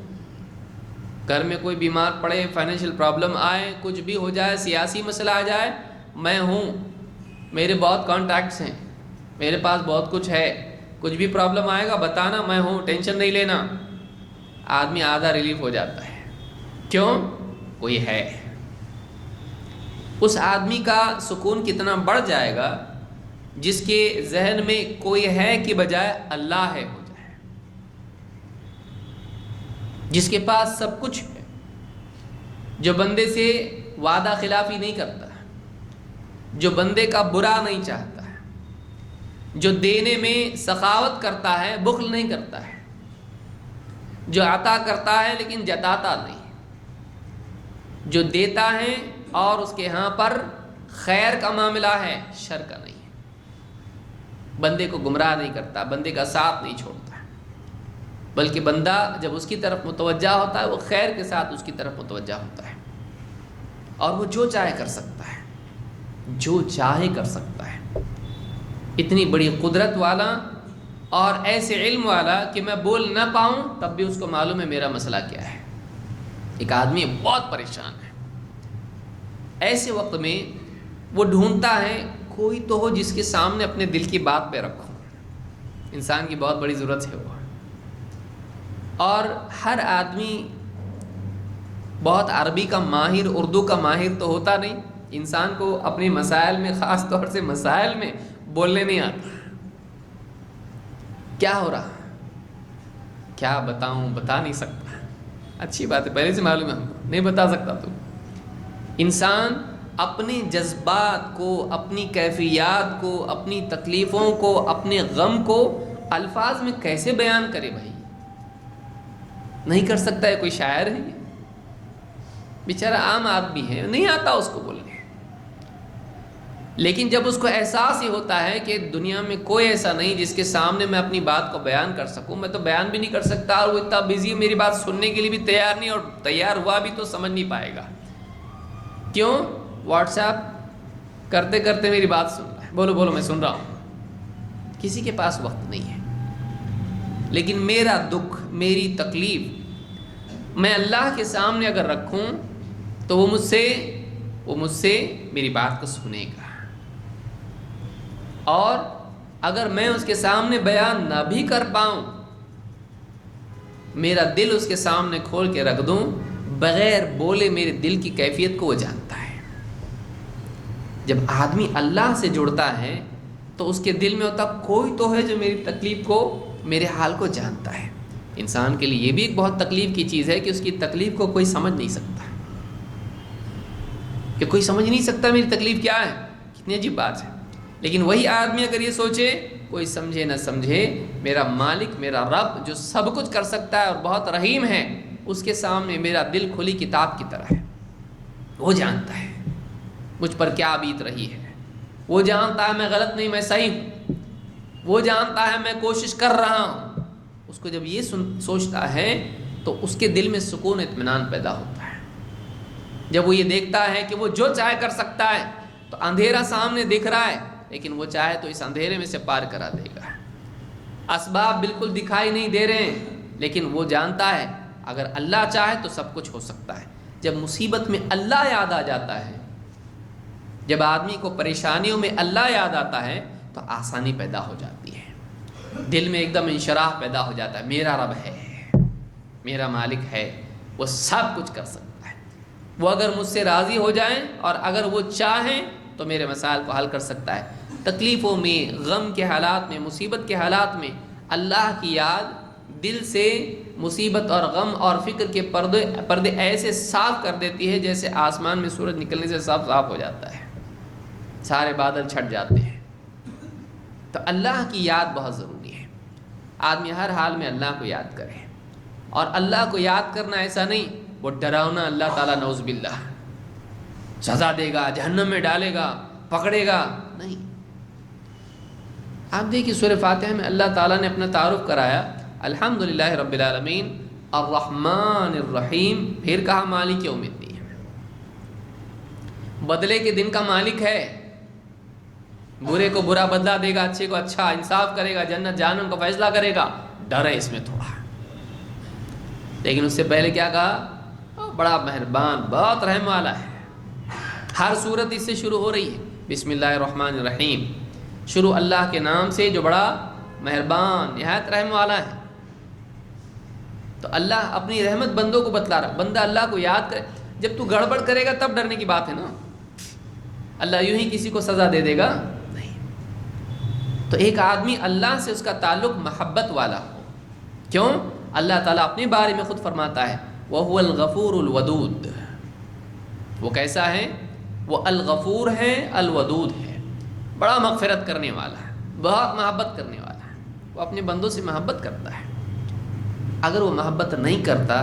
گھر میں کوئی بیمار پڑے، فائنینشیل پرابلم آئے، کچھ بھی ہو جائے، سیاسی مسئلہ آ جائے، میں ہوں، میرے بہت کانٹیکٹس ہیں، میرے پاس بہت کچھ ہے، کچھ بھی پرابلم آئے گا بتانا، میں ہوں، ٹینشن نہیں لینا۔ آدمی آدھا ریلیف ہو جاتا ہے۔ کیوں؟ کوئی ہے۔ اس آدمی کا سکون کتنا بڑھ جائے گا جس کے ذہن میں کوئی ہے کی بجائے اللہ ہے ہو جائے، جس کے پاس سب کچھ ہے، جو بندے سے وعدہ خلافی نہیں کرتا، جو بندے کا برا نہیں چاہتا ہے، جو دینے میں سخاوت کرتا ہے، بخل نہیں کرتا ہے، جو عطا کرتا ہے لیکن جتاتا نہیں، جو دیتا ہے اور اس کے ہاں پر خیر کا معاملہ ہے، شر کا نہیں ہے، بندے کو گمراہ نہیں کرتا، بندے کا ساتھ نہیں چھوڑتا، بلکہ بندہ جب اس کی طرف متوجہ ہوتا ہے وہ خیر کے ساتھ اس کی طرف متوجہ ہوتا ہے، اور وہ جو چاہے کر سکتا ہے، جو چاہے کر سکتا ہے۔ اتنی بڑی قدرت والا اور ایسے علم والا کہ میں بول نہ پاؤں تب بھی اس کو معلوم ہے میرا مسئلہ کیا ہے۔ ایک آدمی بہت پریشان ہے، ایسے وقت میں وہ ڈھونڈتا ہے کوئی تو ہو جس کے سامنے اپنے دل کی بات پہ رکھو۔ انسان کی بہت بڑی ضرورت ہے وہ، اور ہر آدمی بہت عربی کا ماہر، اردو کا ماہر تو ہوتا نہیں، انسان کو اپنے مسائل میں، خاص طور سے مسائل میں بولنے نہیں آتا۔ کیا ہو رہا، کیا بتاؤں، بتا نہیں سکتا۔ اچھی بات ہے، پہلے سے معلوم ہے ہم کو، نہیں بتا سکتا تو۔ انسان اپنے جذبات کو، اپنی کیفیات کو، اپنی تکلیفوں کو، اپنے غم کو الفاظ میں کیسے بیان کرے بھائی؟ نہیں کر سکتا ہے، کوئی شاعر ہے بیچارہ عام آدمی ہے، نہیں آتا اس کو بولنے۔ لیکن جب اس کو احساس ہی ہوتا ہے کہ دنیا میں کوئی ایسا نہیں جس کے سامنے میں اپنی بات کو بیان کر سکوں، میں تو بیان بھی نہیں کر سکتا، اور وہ اتنا بزی میری بات سننے کے لیے بھی تیار نہیں، اور تیار ہوا بھی تو سمجھ نہیں پائے گا۔ کیوں؟ واٹس ایپ کرتے کرتے میری بات سن رہا ہے، بولو بولو میں سن رہا ہوں۔ کسی کے پاس وقت نہیں ہے، لیکن میرا دکھ، میری تکلیف میں اللہ کے سامنے اگر رکھوں تو وہ مجھ سے میری بات کو سنے گا، اور اگر میں اس کے سامنے بیان نہ بھی کر پاؤں، میرا دل اس کے سامنے کھول کے رکھ دوں، بغیر بولے میرے دل کی کیفیت کو وہ جانتا ہے۔ جب آدمی اللہ سے جڑتا ہے تو اس کے دل میں ہوتا کوئی تو ہے جو میری تکلیف کو، میرے حال کو جانتا ہے۔ انسان کے لیے یہ بھی ایک بہت تکلیف کی چیز ہے کہ اس کی تکلیف کو کوئی سمجھ نہیں سکتا، کہ کوئی سمجھ نہیں سکتا میری تکلیف کیا ہے۔ کتنی عجیب بات ہے۔ لیکن وہی آدمی اگر یہ سوچے کوئی سمجھے نہ سمجھے، میرا مالک، میرا رب جو سب کچھ کر سکتا ہے اور بہت رحیم ہے، اس کے سامنے میرا دل کھلی کتاب کی طرح ہے، وہ جانتا ہے مجھ پر کیا بیت رہی ہے، وہ جانتا ہے میں غلط نہیں، میں صحیح ہوں، وہ جانتا ہے میں کوشش کر رہا ہوں۔ اس کو جب یہ سوچتا ہے تو اس کے دل میں سکون، اطمینان پیدا ہوتا ہے۔ جب وہ یہ دیکھتا ہے کہ وہ جو چاہے کر سکتا ہے، تو اندھیرا سامنے دکھ رہا ہے لیکن وہ چاہے تو اس اندھیرے میں سے پار کرا دے گا، اسباب بالکل دکھائی نہیں دے رہے ہیں لیکن وہ جانتا ہے اگر اللہ چاہے تو سب کچھ ہو سکتا ہے۔ جب مصیبت میں اللہ یاد آ جاتا ہے، جب آدمی کو پریشانیوں میں اللہ یاد آتا ہے تو آسانی پیدا ہو جاتی ہے، دل میں ایک دم انشراح پیدا ہو جاتا ہے، میرا رب ہے، میرا مالک ہے، وہ سب کچھ کر سکتا ہے۔ وہ اگر مجھ سے راضی ہو جائیں اور اگر وہ چاہیں تو میرے مسائل کو حل کر سکتا ہے۔ تکلیفوں میں، غم کے حالات میں، مصیبت کے حالات میں اللہ کی یاد دل سے مصیبت اور غم اور فکر کے پردے ایسے صاف کر دیتی ہے جیسے آسمان میں سورج نکلنے سے صاف ہو جاتا ہے، سارے بادل چھٹ جاتے ہیں۔ تو اللہ کی یاد بہت ضروری ہے، آدمی ہر حال میں اللہ کو یاد کرے۔ اور اللہ کو یاد کرنا ایسا نہیں وہ ڈراؤنا اللہ تعالیٰ نعوذ باللہ سزا دے گا، جہنم میں ڈالے گا، پکڑے گا، نہیں۔ آپ دیکھیے سورہ فاتحہ میں اللہ تعالیٰ نے اپنا تعارف کرایا، الحمدللہ رب العالمین الرحمن الرحیم، پھر کہا مالک یوم الدین، بدلے کے دن کا مالک ہے، برے کو برا بدلہ دے گا، اچھے کو اچھا، انصاف کرے گا، جنت جہنم کا فیصلہ کرے گا۔ ڈر ہے اس میں تھوڑا، لیکن اس سے پہلے کیا کہا؟ بڑا مہربان، بہت رحم والا ہے۔ ہر صورت اس سے شروع ہو رہی ہے، بسم اللہ الرحمن الرحیم، شروع اللہ کے نام سے جو بڑا مہربان نہایت رحم والا ہے۔ تو اللہ اپنی رحمت بندوں کو بتلا رہا، بندہ اللہ کو یاد کرے۔ جب تو گڑبڑ کرے گا تب ڈرنے کی بات ہے نا، اللہ یوں ہی کسی کو سزا دے دے گا نہیں۔ تو ایک آدمی اللہ سے اس کا تعلق محبت والا ہو، کیوں؟ اللہ تعالیٰ اپنے بارے میں خود فرماتا ہے وَهُوَ الْغَفُورُ الْوَدُودُ، وہ کیسا ہے؟ وہ الغفور ہے، الودود ہے، بڑا مغفرت کرنے والا ہے، بہت محبت کرنے والا ہے۔ وہ اپنے بندوں سے محبت کرتا ہے۔ اگر وہ محبت نہیں کرتا،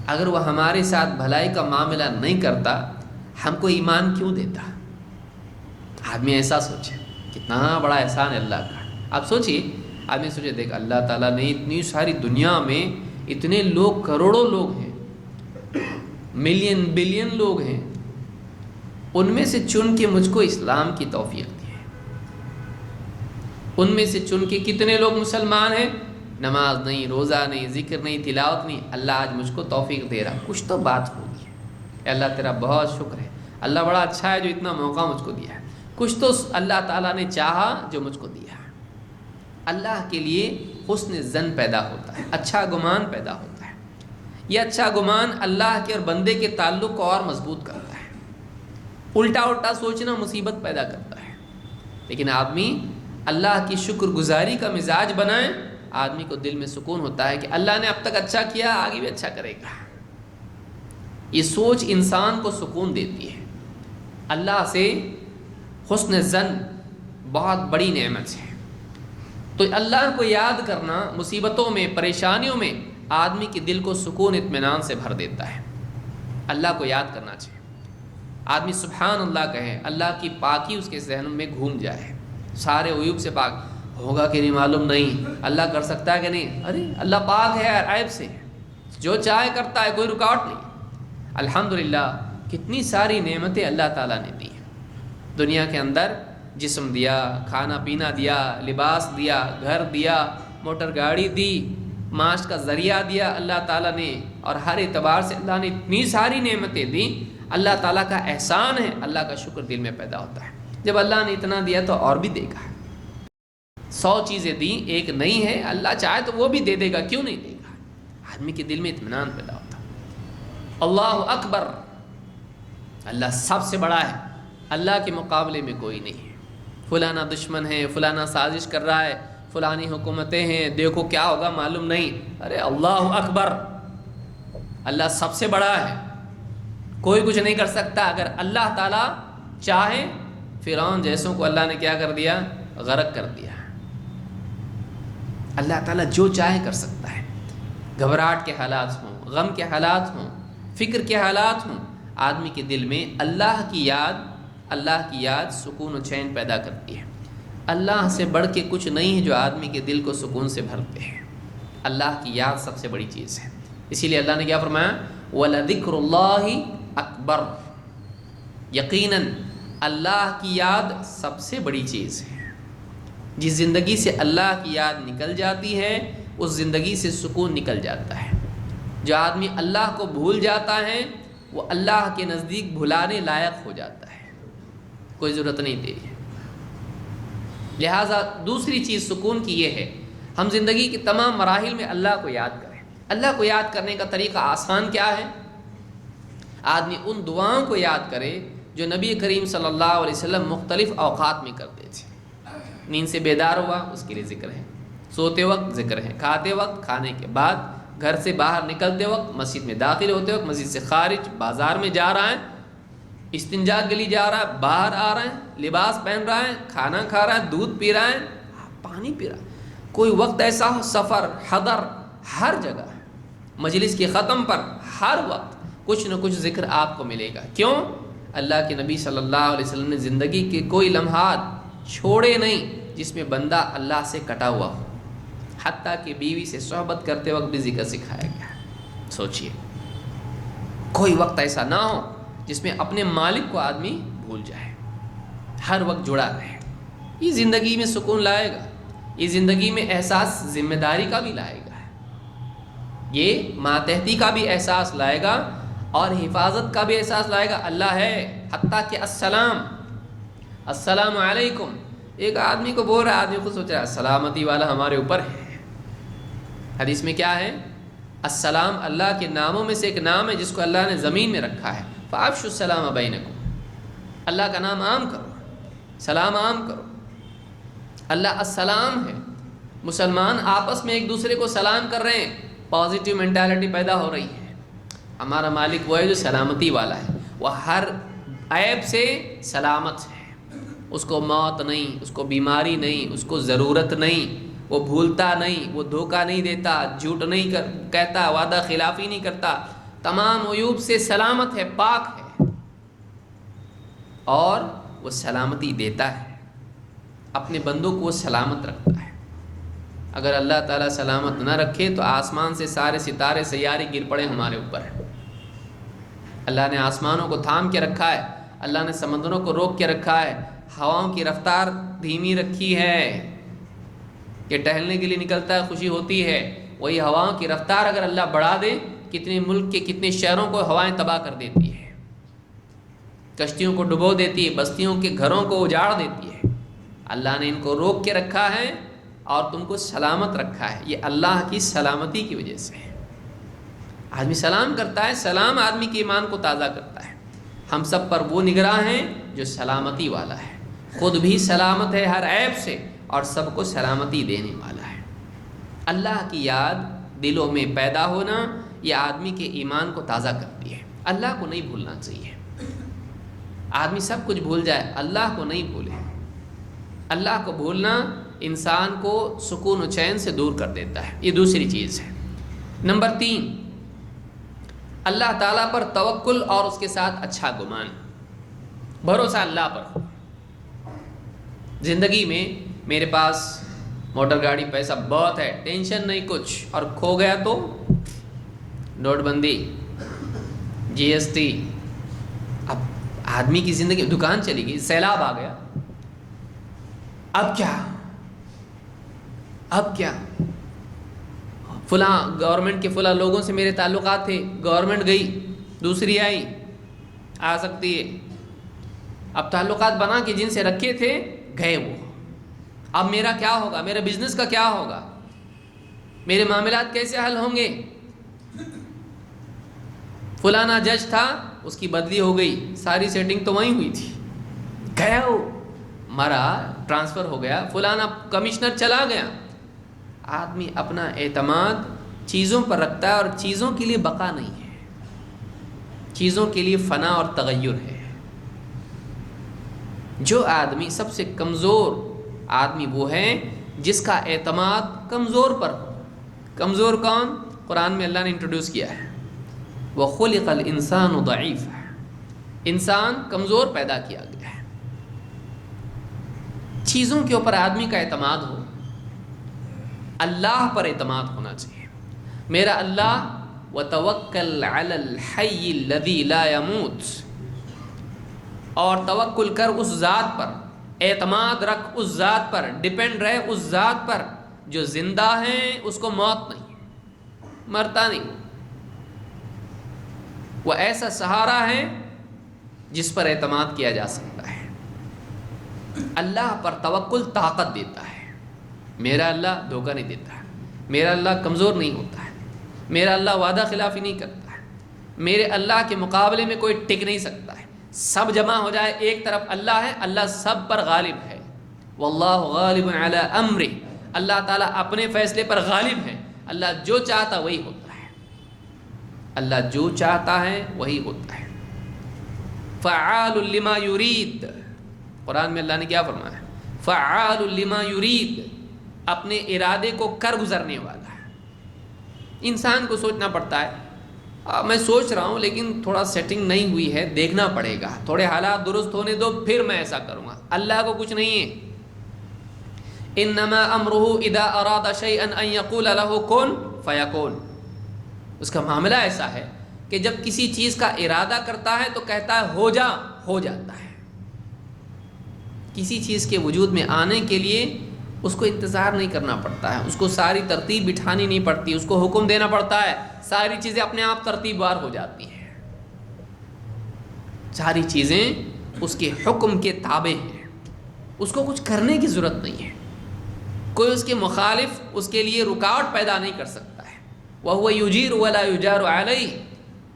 اگر وہ ہمارے ساتھ بھلائی کا معاملہ نہیں کرتا، ہم کو ایمان کیوں دیتا؟ آدمی ایسا سوچے، کتنا بڑا احسان ہے اللہ کا۔ آپ سوچئے، آدمی سوچے دیکھ اللہ تعالیٰ نے اتنی ساری دنیا میں اتنے لوگ، کروڑوں لوگ ہیں، ملین بلین لوگ ہیں، ان میں سے چن کے مجھ کو اسلام کی توفیق دی ہے۔ ان میں سے چن کے کتنے لوگ مسلمان ہیں، نماز نہیں، روزہ نہیں، ذکر نہیں، تلاوت نہیں، اللہ آج مجھ کو توفیق دے رہا، کچھ تو بات ہوگی۔ اے اللہ تیرا بہت شکر ہے، اللہ بڑا اچھا ہے جو اتنا موقع مجھ کو دیا ہے، کچھ تو اللہ تعالیٰ نے چاہا جو مجھ کو دیا ہے۔ اللہ کے لیے حسن ظن پیدا ہوتا ہے، اچھا گمان پیدا ہوتا ہے۔ یہ اچھا گمان اللہ کے اور بندے کے تعلق کو اور مضبوط کرتا ہے۔ الٹا سوچنا مصیبت پیدا کرتا ہے۔ لیکن آدمی اللہ کی شکر گزاری کا مزاج بنائے، آدمی کو دل میں سکون ہوتا ہے کہ اللہ نے اب تک اچھا کیا، آگے بھی اچھا کرے گا۔ یہ سوچ انسان کو سکون دیتی ہے۔ اللہ سے حسن ظن بہت بڑی نعمت ہے۔ تو اللہ کو یاد کرنا مصیبتوں میں، پریشانیوں میں آدمی کے دل کو سکون اطمینان سے بھر دیتا ہے۔ اللہ کو یاد کرنا چاہیے، آدمی سبحان اللہ کہے، اللہ کی پاکی اس کے ذہن میں گھوم جائے، سارے عیوب سے پاک ہوگا کہ نہیں معلوم نہیں، اللہ کر سکتا ہے کہ نہیں، ارے اللہ پاک ہے عیب سے، جو چاہے کرتا ہے، کوئی رکاوٹ نہیں۔ الحمدللہ کتنی ساری نعمتیں اللہ تعالیٰ نے دی ہیں دنیا کے اندر، جسم دیا، کھانا پینا دیا، لباس دیا، گھر دیا، موٹر گاڑی دی، معاش کا ذریعہ دیا اللہ تعالیٰ نے، اور ہر اعتبار سے اللہ نے اتنی ساری نعمتیں دیں۔ اللہ تعالیٰ کا احسان ہے، اللہ کا شکر دل میں پیدا ہوتا ہے۔ جب اللہ نے اتنا دیا تو اور بھی دے گا۔ 100 چیزیں دیں، ایک نہیں ہے، اللہ چاہے تو وہ بھی دے دے گا، کیوں نہیں دے گا؟ آدمی کے دل میں اطمینان پیدا ہوتا ہے۔ اللہ اکبر، اللہ سب سے بڑا ہے، اللہ کے مقابلے میں کوئی نہیں ہے۔ فلانا دشمن ہے، فلانا سازش کر رہا ہے، فلانی حکومتیں ہیں، دیکھو کیا ہوگا معلوم نہیں، ارے اللہ اکبر، اللہ سب سے بڑا ہے، کوئی کچھ نہیں کر سکتا۔ اگر اللہ تعالیٰ چاہے، فرعون جیسوں کو اللہ نے کیا کر دیا؟ غرق کر دیا۔ اللہ تعالیٰ جو چاہے کر سکتا ہے۔ گھبراہٹ کے حالات ہوں، غم کے حالات ہوں، فکر کے حالات ہوں، آدمی کے دل میں اللہ کی یاد سکون و چین پیدا کرتی ہے۔ اللہ سے بڑھ کے کچھ نہیں ہے جو آدمی کے دل کو سکون سے بھرتے ہیں۔ اللہ کی یاد سب سے بڑی چیز ہے۔ اسی لیے اللہ نے کیا فرمایا؟ وَلَذِكْرُ اللَّهِ اکبر، یقیناً اللہ کی یاد سب سے بڑی چیز ہے۔ جس زندگی سے اللہ کی یاد نکل جاتی ہے، اس زندگی سے سکون نکل جاتا ہے۔ جو آدمی اللہ کو بھول جاتا ہے، وہ اللہ کے نزدیک بھلانے لائق ہو جاتا ہے، کوئی ضرورت نہیں دے۔ لہٰذا دوسری چیز سکون کی یہ ہے، ہم زندگی کے تمام مراحل میں اللہ کو یاد کریں۔ اللہ کو یاد کرنے کا طریقہ آسان کیا ہے؟ آدمی ان دعاؤں کو یاد کرے جو نبی کریم صلی اللہ علیہ وسلم مختلف اوقات میں کرتے تھے. نیند سے بیدار ہوا اس کے لیے ذکر ہے، سوتے وقت ذکر ہے، کھاتے وقت، کھانے کے بعد، گھر سے باہر نکلتے وقت، مسجد میں داخل ہوتے وقت، مسجد سے خارج، بازار میں جا رہا ہے، استنجا کے لیے جا رہا ہے، باہر آ رہا ہے، لباس پہن رہا ہے، کھانا کھا رہا ہے، دودھ پی رہا ہے، پانی پی رہا ہے. کوئی وقت ایسا ہو، سفر، حضر، ہر جگہ، مجلس کے ختم پر، ہر وقت کچھ نہ کچھ ذکر آپ کو ملے گا. کیوں؟ اللہ کے نبی صلی اللہ علیہ وسلم نے زندگی کے کوئی لمحات چھوڑے نہیں جس میں بندہ اللہ سے کٹا ہوا ہو. حتیٰ کہ بیوی سے صحبت کرتے وقت بھی ذکر سکھایا گیا. سوچئے، کوئی وقت ایسا نہ ہو جس میں اپنے مالک کو آدمی بھول جائے، ہر وقت جڑا رہے. یہ زندگی میں سکون لائے گا، یہ زندگی میں احساس ذمہ داری کا بھی لائے گا، یہ ماتحتی کا بھی احساس لائے گا اور حفاظت کا بھی احساس لائے گا. اللہ ہے. حتیٰ کہ السلام علیکم، ایک آدمی کو بول رہا ہے، آدمی خود سوچ رہا ہے سلامتی والا ہمارے اوپر ہے. حدیث میں کیا ہے؟ السلام اللہ کے ناموں میں سے ایک نام ہے جس کو اللہ نے زمین میں رکھا ہے. فافشوا السلام بینکم، اللہ کا نام عام کرو، سلام عام کرو. اللہ السلام ہے. مسلمان آپس میں ایک دوسرے کو سلام کر رہے ہیں، پازیٹیو مینٹالٹی پیدا ہو رہی ہے. ہمارا مالک وہ ہے جو سلامتی والا ہے، وہ ہر عیب سے سلامت ہے. اس کو موت نہیں، اس کو بیماری نہیں، اس کو ضرورت نہیں، وہ بھولتا نہیں، وہ دھوکہ نہیں دیتا، جھوٹ نہیں کہتا، وعدہ خلافی نہیں کرتا، تمام عیوب سے سلامت ہے، پاک ہے. اور وہ سلامتی دیتا ہے، اپنے بندوں کو وہ سلامت رکھتا ہے. اگر اللہ تعالیٰ سلامت نہ رکھے تو آسمان سے سارے ستارے سیارے گر پڑے ہمارے اوپر. اللہ نے آسمانوں کو تھام کے رکھا ہے، اللہ نے سمندروں کو روک کے رکھا ہے، ہواؤں کی رفتار دھیمی رکھی ہے کہ ٹہلنے کے لیے نکلتا ہے خوشی ہوتی ہے. وہی ہواؤں کی رفتار اگر اللہ بڑھا دے، کتنے ملک کے کتنے شہروں کو ہوائیں تباہ کر دیتی ہے، کشتیوں کو ڈبو دیتی ہے، بستیوں کے گھروں کو اجاڑ دیتی ہے. اللہ نے ان کو روک کے رکھا ہے اور تم کو سلامت رکھا ہے. یہ اللہ کی سلامتی کی وجہ سے ہے. آدمی سلام کرتا ہے، سلام آدمی کے ایمان کو تازہ کرتا ہے. ہم سب پر وہ نگراں ہے جو سلامتی والا ہے، خود بھی سلامت ہے ہر عیب سے اور سب کو سلامتی دینے والا ہے. اللہ کی یاد دلوں میں پیدا ہونا یہ آدمی کے ایمان کو تازہ کرتی ہے. اللہ کو نہیں بھولنا چاہیے. آدمی سب کچھ بھول جائے، اللہ کو نہیں بھولے. اللہ کو بھولنا انسان کو سکون و چین سے دور کر دیتا ہے. یہ دوسری چیز ہے. نمبر 3، اللہ تعالیٰ پر توکل اور اس کے ساتھ اچھا گمان، بھروسہ اللہ پر. زندگی میں میرے پاس موٹر گاڑی پیسہ بہت ہے، ٹینشن نہیں کچھ، اور کھو گیا تو نوٹ بندی، جی ایس ٹی، اب آدمی کی زندگی، دکان چلی گئی، سیلاب آ گیا، اب کیا فلاں گورنمنٹ کے فلاں لوگوں سے میرے تعلقات تھے، گورنمنٹ گئی، دوسری آئی، آ سکتی ہے. اب تعلقات بنا کے جن سے رکھے تھے گئے وہ. اب میرا کیا ہوگا؟ میرے بزنس کا کیا ہوگا؟ میرے معاملات کیسے حل ہوں گے؟ فلانا جج تھا، اس کی بدلی ہو گئی، ساری سیٹنگ تو وہیں ہوئی تھی، گیا وہ، مرا، ٹرانسفر ہو گیا، فلانا کمشنر چلا گیا. آدمی اپنا اعتماد چیزوں پر رکھتا ہے اور چیزوں کے لیے بقا نہیں ہے، چیزوں کے لیے فنا اور تغیر ہے. جو آدمی سب سے کمزور آدمی وہ ہے جس کا اعتماد کمزور پر ہو. کمزور کون؟ قرآن میں اللہ نے انٹروڈیوس کیا ہے، وَخُلِقَ الْإِنسَانُ ضَعِيفًا، انسان کمزور پیدا کیا گیا ہے. چیزوں کے اوپر آدمی کا اعتماد ہو، اللہ پر اعتماد ہونا چاہیے. میرا اللہ وَتَوَكَّلْ عَلَى الْحَيِّ الَّذِي لَا يَمُوتُ، اور توکل کر اس ذات پر، اعتماد رکھ اس ذات پر، ڈیپینڈ رہے اس ذات پر جو زندہ ہے، اس کو موت نہیں، مرتا نہیں. وہ ایسا سہارا ہے جس پر اعتماد کیا جا سکتا ہے. اللہ پر توکل طاقت دیتا ہے. میرا اللہ دھوکہ نہیں دیتا ہے، میرا اللہ کمزور نہیں ہوتا ہے، میرا اللہ وعدہ خلافی نہیں کرتا ہے، میرے اللہ کے مقابلے میں کوئی ٹک نہیں سکتا ہے. سب جمع ہو جائے ایک طرف اللہ ہے، اللہ سب پر غالب ہے. واللہ غالب علی امرہ، اللہ تعالیٰ اپنے فیصلے پر غالب ہے. اللہ جو چاہتا وہی ہوتا ہے، اللہ جو چاہتا ہے وہی ہوتا ہے. فعال لما یرید، قرآن میں اللہ نے کیا فرمایا؟ فعال لما یرید، اپنے ارادے کو کر گزرنے والا ہے. انسان کو سوچنا پڑتا ہے میں سوچ رہا ہوں لیکن تھوڑا سیٹنگ نہیں ہوئی ہے، دیکھنا پڑے گا، تھوڑے حالات درست ہونے دو پھر میں ایسا کروں گا. اللہ کو کچھ نہیں ہے. انما امرہ اذا اراد شیئا ان یقول له کن فیکون. اس کا معاملہ ایسا ہے کہ جب کسی چیز کا ارادہ کرتا ہے تو کہتا ہے ہو جا، ہو جاتا ہے. کسی چیز کے وجود میں آنے کے لیے اس کو انتظار نہیں کرنا پڑتا ہے، اس کو ساری ترتیب بٹھانی نہیں پڑتی، اس کو حکم دینا پڑتا ہے، ساری چیزیں اپنے آپ ترتیب وار ہو جاتی ہیں. ساری چیزیں اس کے حکم کے تابع ہیں، اس کو کچھ کرنے کی ضرورت نہیں ہے. کوئی اس کے مخالف اس کے لیے رکاوٹ پیدا نہیں کر سکتا ہے. وَهُوَ يُجِيرُ وَلَا يُجَارُ عَلَيْهِ،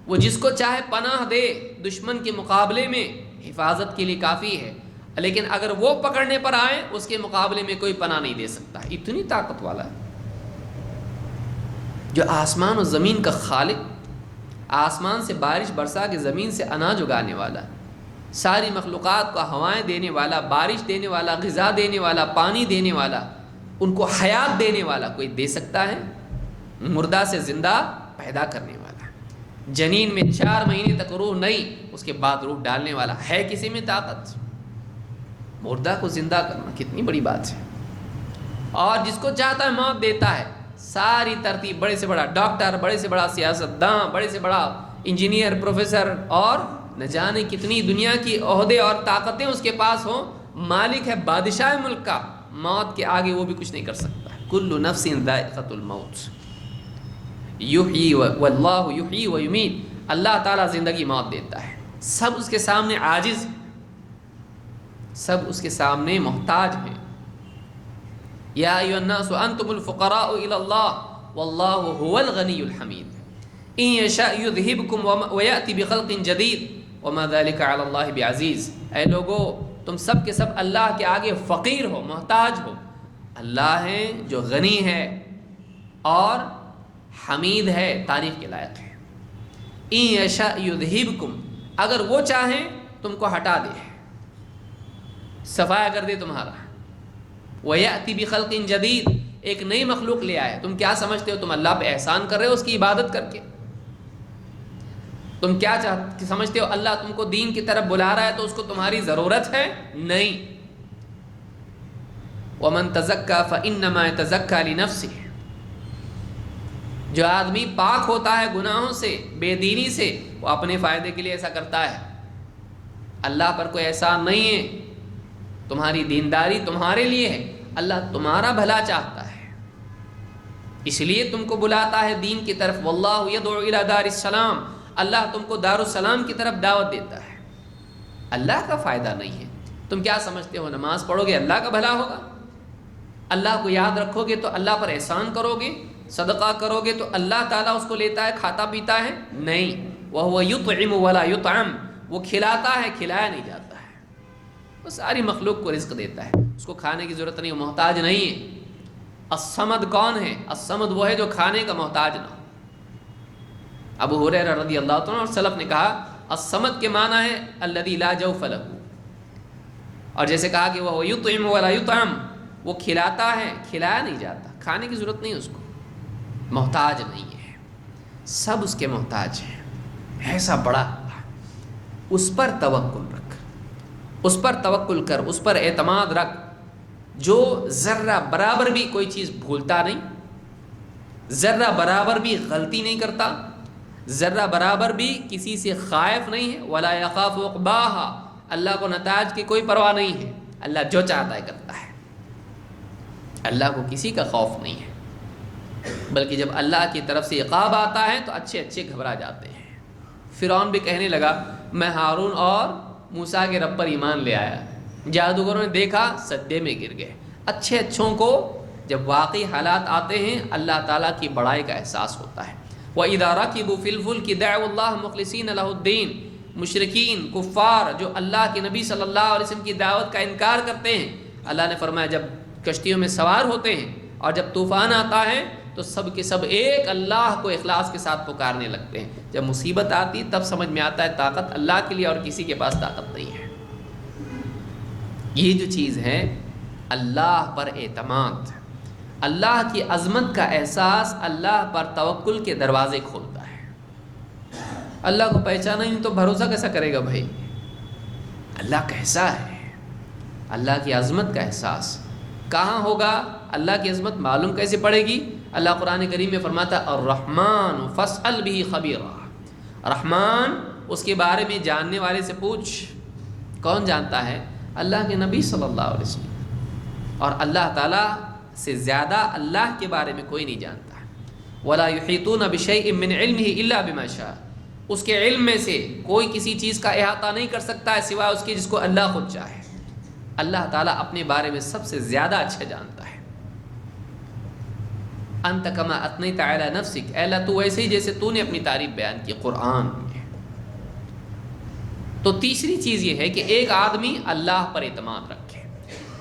وہ جس کو چاہے پناہ دے دشمن کے مقابلے میں، حفاظت کے لیے کافی ہے. لیکن اگر وہ پکڑنے پر آئے اس کے مقابلے میں کوئی پناہ نہیں دے سکتا. اتنی طاقت والا ہے. جو آسمان و زمین کا خالق، آسمان سے بارش برسا کے زمین سے اناج اگانے والا، ساری مخلوقات کو ہوائیں دینے والا، بارش دینے والا، غذا دینے والا، پانی دینے والا، ان کو حیات دینے والا کوئی دے سکتا ہے؟ مردہ سے زندہ پیدا کرنے والا، جنین میں 4 مہینے تک روح نہیں، اس کے بعد روح ڈالنے والا، ہے کسی میں طاقت؟ مردہ کو زندہ کرنا کتنی بڑی بات ہے. اور جس کو چاہتا ہے موت دیتا ہے. ساری ترتیب، بڑے سے بڑا ڈاکٹر، بڑے سے بڑا سیاستداں، بڑے سے بڑا انجینئر، پروفیسر، اور نہ جانے کتنی دنیا کی عہدے اور طاقتیں اس کے پاس ہوں، مالک ہے بادشاہ ملک کا، موت کے آگے وہ بھی کچھ نہیں کر سکتا. کل نفس ذائقۃ الموت، یحیی واللہ یحیی و یمیت، اللہ تعالیٰ زندگی موت دیتا ہے. سب اس کے سامنے عاجز ہیں، سب اس کے سامنے محتاج ہیں. یا ایھا الناس انتم الفقراء الی اللہ واللہ هو الغنی الحمید ان یشاء یذھبکم ویأتی بخلق جدید وما ذلک علی اللہ بعزیز. اے لوگو، تم سب کے سب اللہ کے آگے فقیر ہو، محتاج ہو. اللہ ہے جو غنی ہے اور حمید ہے، تعریف کے لائق ہے. ان یشاء یذھبکم، اگر وہ چاہیں تم کو ہٹا دے، صفایا کر دے تمہارا. وَيَأْتِ بِخَلْقٍ جَدِيدٍ، ایک نئی مخلوق لے آئے. تم کیا سمجھتے ہو تم اللہ پہ احسان کر رہے ہو اس کی عبادت کر کے؟ تم کیا سمجھتے ہو اللہ تم کو دین کی طرف بلا رہا ہے تو اس کو تمہاری ضرورت ہے؟ نہیں. وَمَن تَزَكَّى فَإِنَّمَا يَتَزَكَّى لِنَفْسِهِ، جو آدمی پاک ہوتا ہے گناہوں سے، بے دینی سے، وہ اپنے فائدے کے لیے ایسا کرتا ہے. اللہ پر کوئی احسان نہیں ہے. تمہاری دینداری تمہارے لیے ہے، اللہ تمہارا بھلا چاہتا ہے، اس لیے تم کو بلاتا ہے دین کی طرف. واللہ یدعو الی دار السلام، اللہ تم کو دار السلام کی طرف دعوت دیتا ہے. اللہ کا فائدہ نہیں ہے. تم کیا سمجھتے ہو نماز پڑھو گے اللہ کا بھلا ہوگا؟ اللہ کو یاد رکھو گے تو اللہ پر احسان کرو گے، صدقہ کرو گے تو اللہ تعالیٰ اس کو لیتا ہے، کھاتا پیتا ہے؟ نہیں. وَهُوَ يُطْعِمُ وَلَا يُطْعَمُ، وہ کھلاتا ہے، کھلایا نہیں جاتا ہے. وہ ساری مخلوق کو رزق دیتا ہے، اس کو کھانے کی ضرورت نہیں، وہ محتاج نہیں ہے. الصمد کون ہے؟ الصمد وہ ہے جو کھانے کا محتاج نہ ہو. ابو ہریرہ رضی اللہ عنہ اور سلف نے کہا الصمد کے معنی ہے الذی لا جوف لہ، اور جیسے کہا کہ وہ یطعم ولا یطعم، وہ کھلاتا ہے، کھلایا نہیں جاتا، کھانے کی ضرورت نہیں اس کو، محتاج نہیں ہے. سب اس کے محتاج ہیں. ایسا بڑا اس پر توکل رکھ، اس پر توکل کر، اس پر اعتماد رکھ جو ذرہ برابر بھی کوئی چیز بھولتا نہیں، ذرہ برابر بھی غلطی نہیں کرتا، ذرہ برابر بھی کسی سے خائف نہیں ہے. ولا یخاف عقباہا، اللہ کو نتائج کی کوئی پرواہ نہیں ہے. اللہ جو چاہتا ہے کرتا ہے، اللہ کو کسی کا خوف نہیں ہے. بلکہ جب اللہ کی طرف سے عقاب آتا ہے تو اچھے اچھے گھبرا جاتے ہیں. فرعون بھی کہنے لگا میں ہارون اور موسیٰ کے رب پر ایمان لے آیا. جادوگروں نے دیکھا سجدے میں گر گئے. اچھے اچھوں کو جب واقعی حالات آتے ہیں اللہ تعالیٰ کی بڑائی کا احساس ہوتا ہے. وَإِذَا رَكِبُوا فِي الْفُلْكِ دَعُوا اللَّهَ مُخْلِصِينَ لَهُ الدِّينَ، مشرکین کفار جو اللہ کے نبی صلی اللہ علیہ وسلم کی دعوت کا انکار کرتے ہیں، اللہ نے فرمایا جب کشتیوں میں سوار ہوتے ہیں اور جب طوفان آتا ہے تو سب کے سب ایک اللہ کو اخلاص کے ساتھ پکارنے لگتے ہیں۔ جب مصیبت آتی تب سمجھ میں آتا ہے طاقت اللہ کے لیے اور کسی کے پاس طاقت نہیں ہے۔ یہ جو چیز ہے اللہ پر اعتماد، اللہ کی عظمت کا احساس اللہ پر توکل کے دروازے کھولتا ہے۔ اللہ کو پہچانا ہی تو بھروسہ کیسا کرے گا بھائی؟ اللہ کیسا ہے، اللہ کی عظمت کا احساس کہاں ہوگا؟ اللہ کی عظمت معلوم کیسے پڑے گی؟ اللہ قرآن کریم میں فرماتا الرحمن فاسأل به خبیرا، رحمان اس کے بارے میں جاننے والے سے پوچھ۔ کون جانتا ہے؟ اللہ کے نبی صلی اللہ علیہ وسلم، اور اللہ تعالیٰ سے زیادہ اللہ کے بارے میں کوئی نہیں جانتا۔ ولا یحیطون بشیء من علمہ الا بما شاء، اس کے علم میں سے کوئی کسی چیز کا احاطہ نہیں کر سکتا ہے سوائے اس کے جس کو اللہ خود چاہے۔ اللہ تعالیٰ اپنے بارے میں سب سے زیادہ اچھا جانتا ہے۔ انت کما اثنیت علی نفسک، اے اللہ تو ویسے ہی جیسے تو نے اپنی تعریف بیان کی قرآن میں۔ تو تیسری چیز یہ ہے کہ ایک آدمی اللہ پر اعتماد رکھے،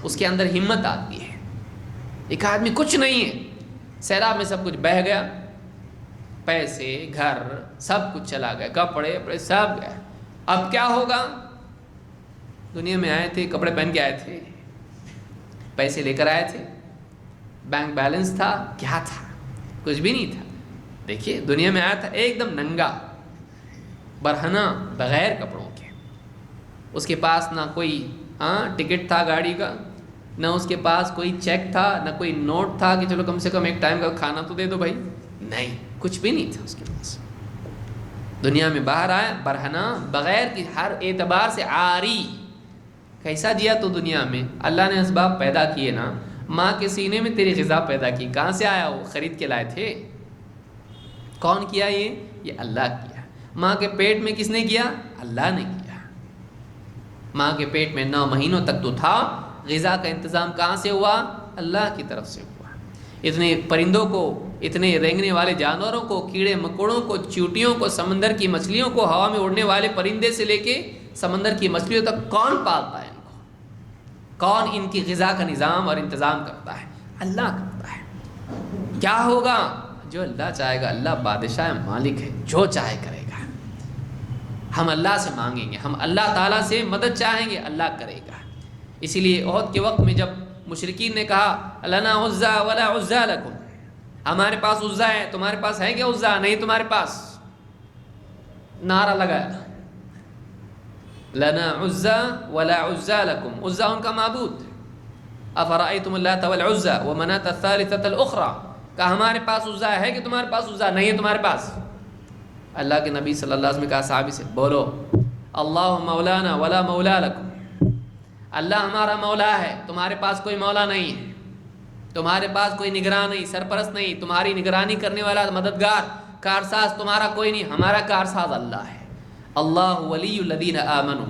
اس کے اندر ہمت آتی ہے۔ ایک آدمی کچھ نہیں ہے، سیلاب میں سب کچھ بہہ گیا، پیسے گھر سب کچھ چلا گیا، کپڑے سب گئے، اب کیا ہوگا؟ دنیا میں آئے تھے، کپڑے پہن کے آئے تھے، پیسے لے کر آئے تھے، بینک بیلنس تھا، کیا تھا؟ کچھ بھی نہیں تھا۔ دیکھیے دنیا میں آیا تھا ایک دم ننگا برہنہ بغیر کپڑوں کے، اس کے پاس نہ کوئی ٹکٹ تھا گاڑی کا، نہ اس کے پاس کوئی چیک تھا، نہ کوئی نوٹ تھا کہ چلو کم سے کم ایک ٹائم کا کھانا تو دے دو بھائی، نہیں، کچھ بھی نہیں تھا اس کے پاس۔ دنیا میں باہر آیا برہنہ بغیر کی ہر اعتبار سے عاری۔ کیسا جیا تو دنیا میں؟ اللہ نے اسباب پیدا کیے نا، ماں کے سینے میں تیری غذا پیدا کی، کہاں سے آیا وہ؟ خرید کے لائے تھے۔ کون کیا یہ اللہ کیا۔ ماں کے پیٹ میں کس نے کیا؟ اللہ نے کیا۔ ماں کے پیٹ میں 9 مہینوں تک تو تھا، غذا کا انتظام کہاں سے ہوا؟ اللہ کی طرف سے ہوا۔ اتنے پرندوں کو، اتنے رینگنے والے جانوروں کو، کیڑے مکوڑوں کو، چیونٹیوں کو، سمندر کی مچھلیوں کو، ہوا میں اڑنے والے پرندے سے لے کے سمندر کی مچھلیوں تک کون پالتا ہے ان کو؟ کون ان کی غذا کا نظام اور انتظام کرتا ہے؟ اللہ کرتا ہے۔ کیا ہوگا؟ جو اللہ چاہے گا۔ اللہ بادشاہ مالک ہے، جو چاہے کرے گا۔ ہم اللہ سے مانگیں گے، ہم اللہ تعالیٰ سے مدد چاہیں گے، اللہ کرے گا۔ اسی لیے احد کے وقت میں جب مشرکین نے کہا لنا عزا ولا عزا لکم، ہمارے پاس عزا ہے، تمہارے پاس ہے کیا عزا؟ نہیں تمہارے پاس۔ نعرہ لگایا لنا عزا ولا عزا لکم، عزا ان کا معبود، افرأیتم اللات والعزا ومناۃ الثالثۃ الاخرى، کہا ہمارے پاس عزا ہے کہ تمہارے پاس عزا نہیں ہے تمہارے پاس؟ اللہ کے نبی صلی اللہ علیہ وسلم نے کہا صحابی سے بولو اللہ مولانا ولا مولا لکم، اللہ ہمارا مولا ہے، تمہارے پاس کوئی مولا نہیں ہے، تمہارے پاس کوئی نگران نہیں، سرپرست نہیں، تمہاری نگرانی کرنے والا مددگار کارساز تمہارا کوئی نہیں، ہمارا کارساز اللہ ہے۔ اللہ ولی الذین آمنوا،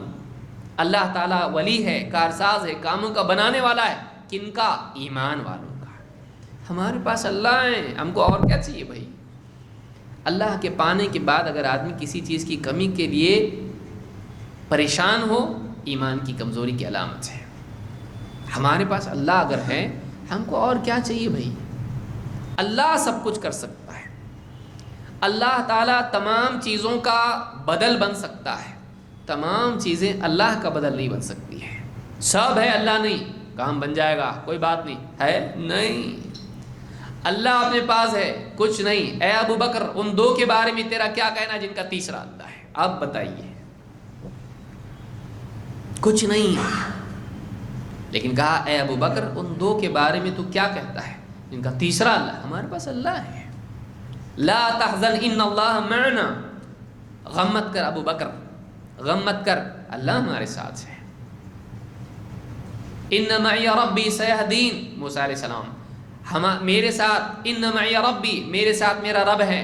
اللہ تعالیٰ ولی ہے، کارساز ہے، کاموں کا بنانے والا ہے، کن کا؟ ایمان والوں کا۔ ہمارے پاس اللہ ہے، ہم کو اور کیا چاہیے بھائی؟ اللہ کے پانے کے بعد اگر آدمی کسی چیز کی کمی کے لیے پریشان ہو، ایمان کی کمزوری کی علامت ہے۔ ہمارے پاس اللہ اگر ہے، ہم کو اور کیا چاہیے بھائی؟ اللہ سب کچھ کر سکتا ہے، اللہ تعالیٰ تمام چیزوں کا بدل بن سکتا ہے، تمام چیزیں اللہ کا بدل نہیں بن سکتی ہیں۔ سب ہے اللہ نہیں، کام بن جائے گا کوئی بات نہیں ہے، نہیں، اللہ اپنے پاس ہے، کچھ نہیں۔ اے ابو بکر ان 2 کے بارے میں تیرا کیا کہنا جن کا تیسرا اللہ ہے؟ اب بتائیے، کچھ نہیں۔ لیکن کہا اے ابو بکر ان 2 کے بارے میں تو کیا کہتا ہے جن کا تیسرا اللہ؟ ہمارے پاس اللہ ہے۔ لا تحزن ان اللہ معنا، غم مت کر ابو بکر، غم مت کر، اللہ ہمارے ساتھ ہے۔ ان معی ربی سیہدین، موسیٰ علیہ السلام، میرے ساتھ، ان معی ربی، میرے ساتھ میرا رب ہے،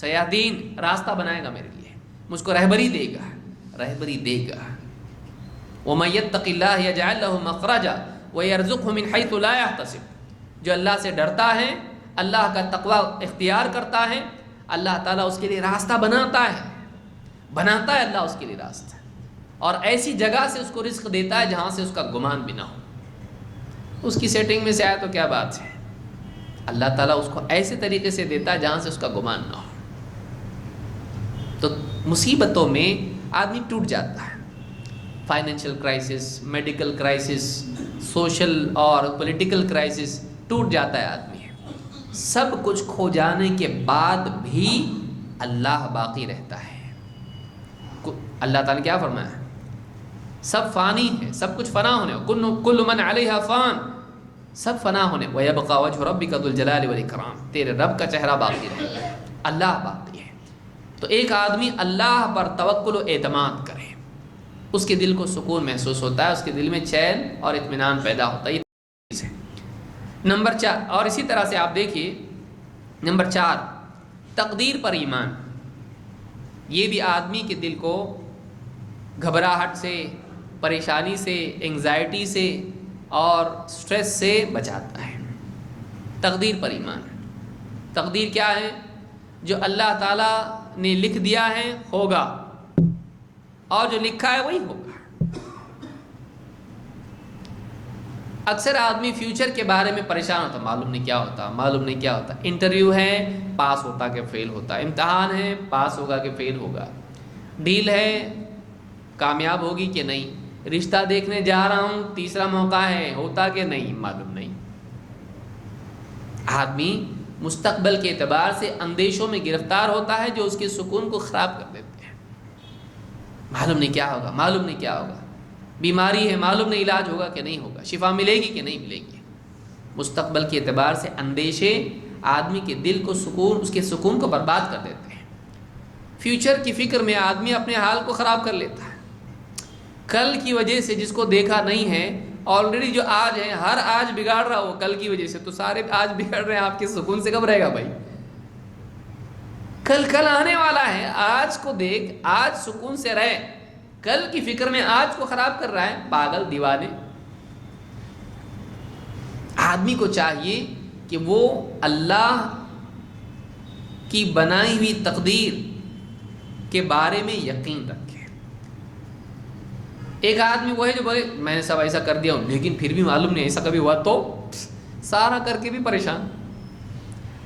سیہدین، راستہ بنائے گا میرے لیے، مجھ کو رہبری دے گا، رہبری دے گا۔ وَمَن يَتَّقِ اللَّهَ يَجْعَل لَّهُ مَخْرَجًا وَيَرْزُقْهُ مِنْ حَيْثُ لَا يَحْتَسِبُ، جو اللہ سے ڈرتا ہے، اللہ کا تقوی اختیار کرتا ہے، اللہ تعالیٰ اس کے لیے راستہ بناتا ہے اللہ اس کے لیے راستہ، اور ایسی جگہ سے اس کو رزق دیتا ہے جہاں سے اس کا گمان بھی نہ ہو۔ اس کی سیٹنگ میں سے آیا تو کیا بات ہے، اللہ تعالیٰ اس کو ایسے طریقے سے دیتا ہے جہاں سے اس کا گمان نہ ہو۔ تو مصیبتوں میں آدمی ٹوٹ جاتا ہے، financial crisis, medical crisis, social اور پولیٹیکل کرائسس، ٹوٹ جاتا ہے آدمی۔ سب کچھ کھو جانے کے بعد بھی اللہ باقی رہتا ہے۔ اللہ تعالیٰ نے کیا فرمایا؟ سب فانی ہے، سب کچھ فنا ہونے، کل من علیہا فان، سب فنا ہونے، وَيَبْقَى وَجْهُ رَبِّكَ ذُو الْجَلَالِ وَالْإِكْرَامِ، تیرے رب کا چہرہ باقی رہتا ہے، اللہ باقی ہے۔ تو ایک آدمی اللہ پر توکل و اعتماد کرے، اس کے دل کو سکون محسوس ہوتا ہے، اس کے دل میں چین اور اطمینان پیدا ہوتا ہے۔ یہ چیز ہے نمبر 4۔ اور اسی طرح سے آپ دیکھیے نمبر 4، تقدیر پر ایمان۔ یہ بھی آدمی کے دل کو گھبراہٹ سے، پریشانی سے، انگزائٹی سے اور سٹریس سے بچاتا ہے۔ تقدیر پر ایمان۔ تقدیر کیا ہے؟ جو اللہ تعالیٰ نے لکھ دیا ہے ہوگا، اور جو لکھا ہے وہی ہوگا۔ اکثر آدمی فیوچر کے بارے میں پریشان ہوتا، معلوم نہیں کیا ہوتا، انٹرویو ہے پاس ہوتا کہ فیل ہوتا، امتحان ہے پاس ہوگا کہ فیل ہوگا، ڈیل ہے کامیاب ہوگی کہ نہیں، رشتہ دیکھنے جا رہا ہوں تیسرا موقع ہے ہوتا کہ نہیں، معلوم نہیں۔ آدمی مستقبل کے اعتبار سے اندیشوں میں گرفتار ہوتا ہے جو اس کے سکون کو خراب کر دیتے ہیں۔ معلوم نہیں کیا ہوگا، بیماری ہے معلوم نہیں علاج ہوگا کہ نہیں ہوگا، شفا ملے گی کہ نہیں ملے گی۔ مستقبل کے اعتبار سے اندیشے آدمی کے دل کو اس کے سکون کو برباد کر دیتے ہیں۔ فیوچر کی فکر میں آدمی اپنے حال کو خراب کر لیتا ہے۔ کل کی وجہ سے جس کو دیکھا نہیں ہے، آلریڈی جو آج ہے، ہر آج بگاڑ رہا ہو کل کی وجہ سے، تو سارے آج بگڑ رہے ہیں، آپ کے سکون سے کب رہے گا بھائی؟ کل آنے والا ہے، آج کو دیکھ، آج سکون سے رہے، کل کی فکر میں آج کو خراب کر رہا ہے، پاگل دیوانے۔ آدمی کو چاہیے کہ وہ اللہ کی بنائی ہوئی تقدیر کے بارے میں یقین رکھے۔ ایک آدمی وہ ہے جو بولے میں نے سب ایسا کر دیا ہوں لیکن پھر بھی معلوم نہیں ایسا کبھی ہوا، تو سارا کر کے بھی پریشان،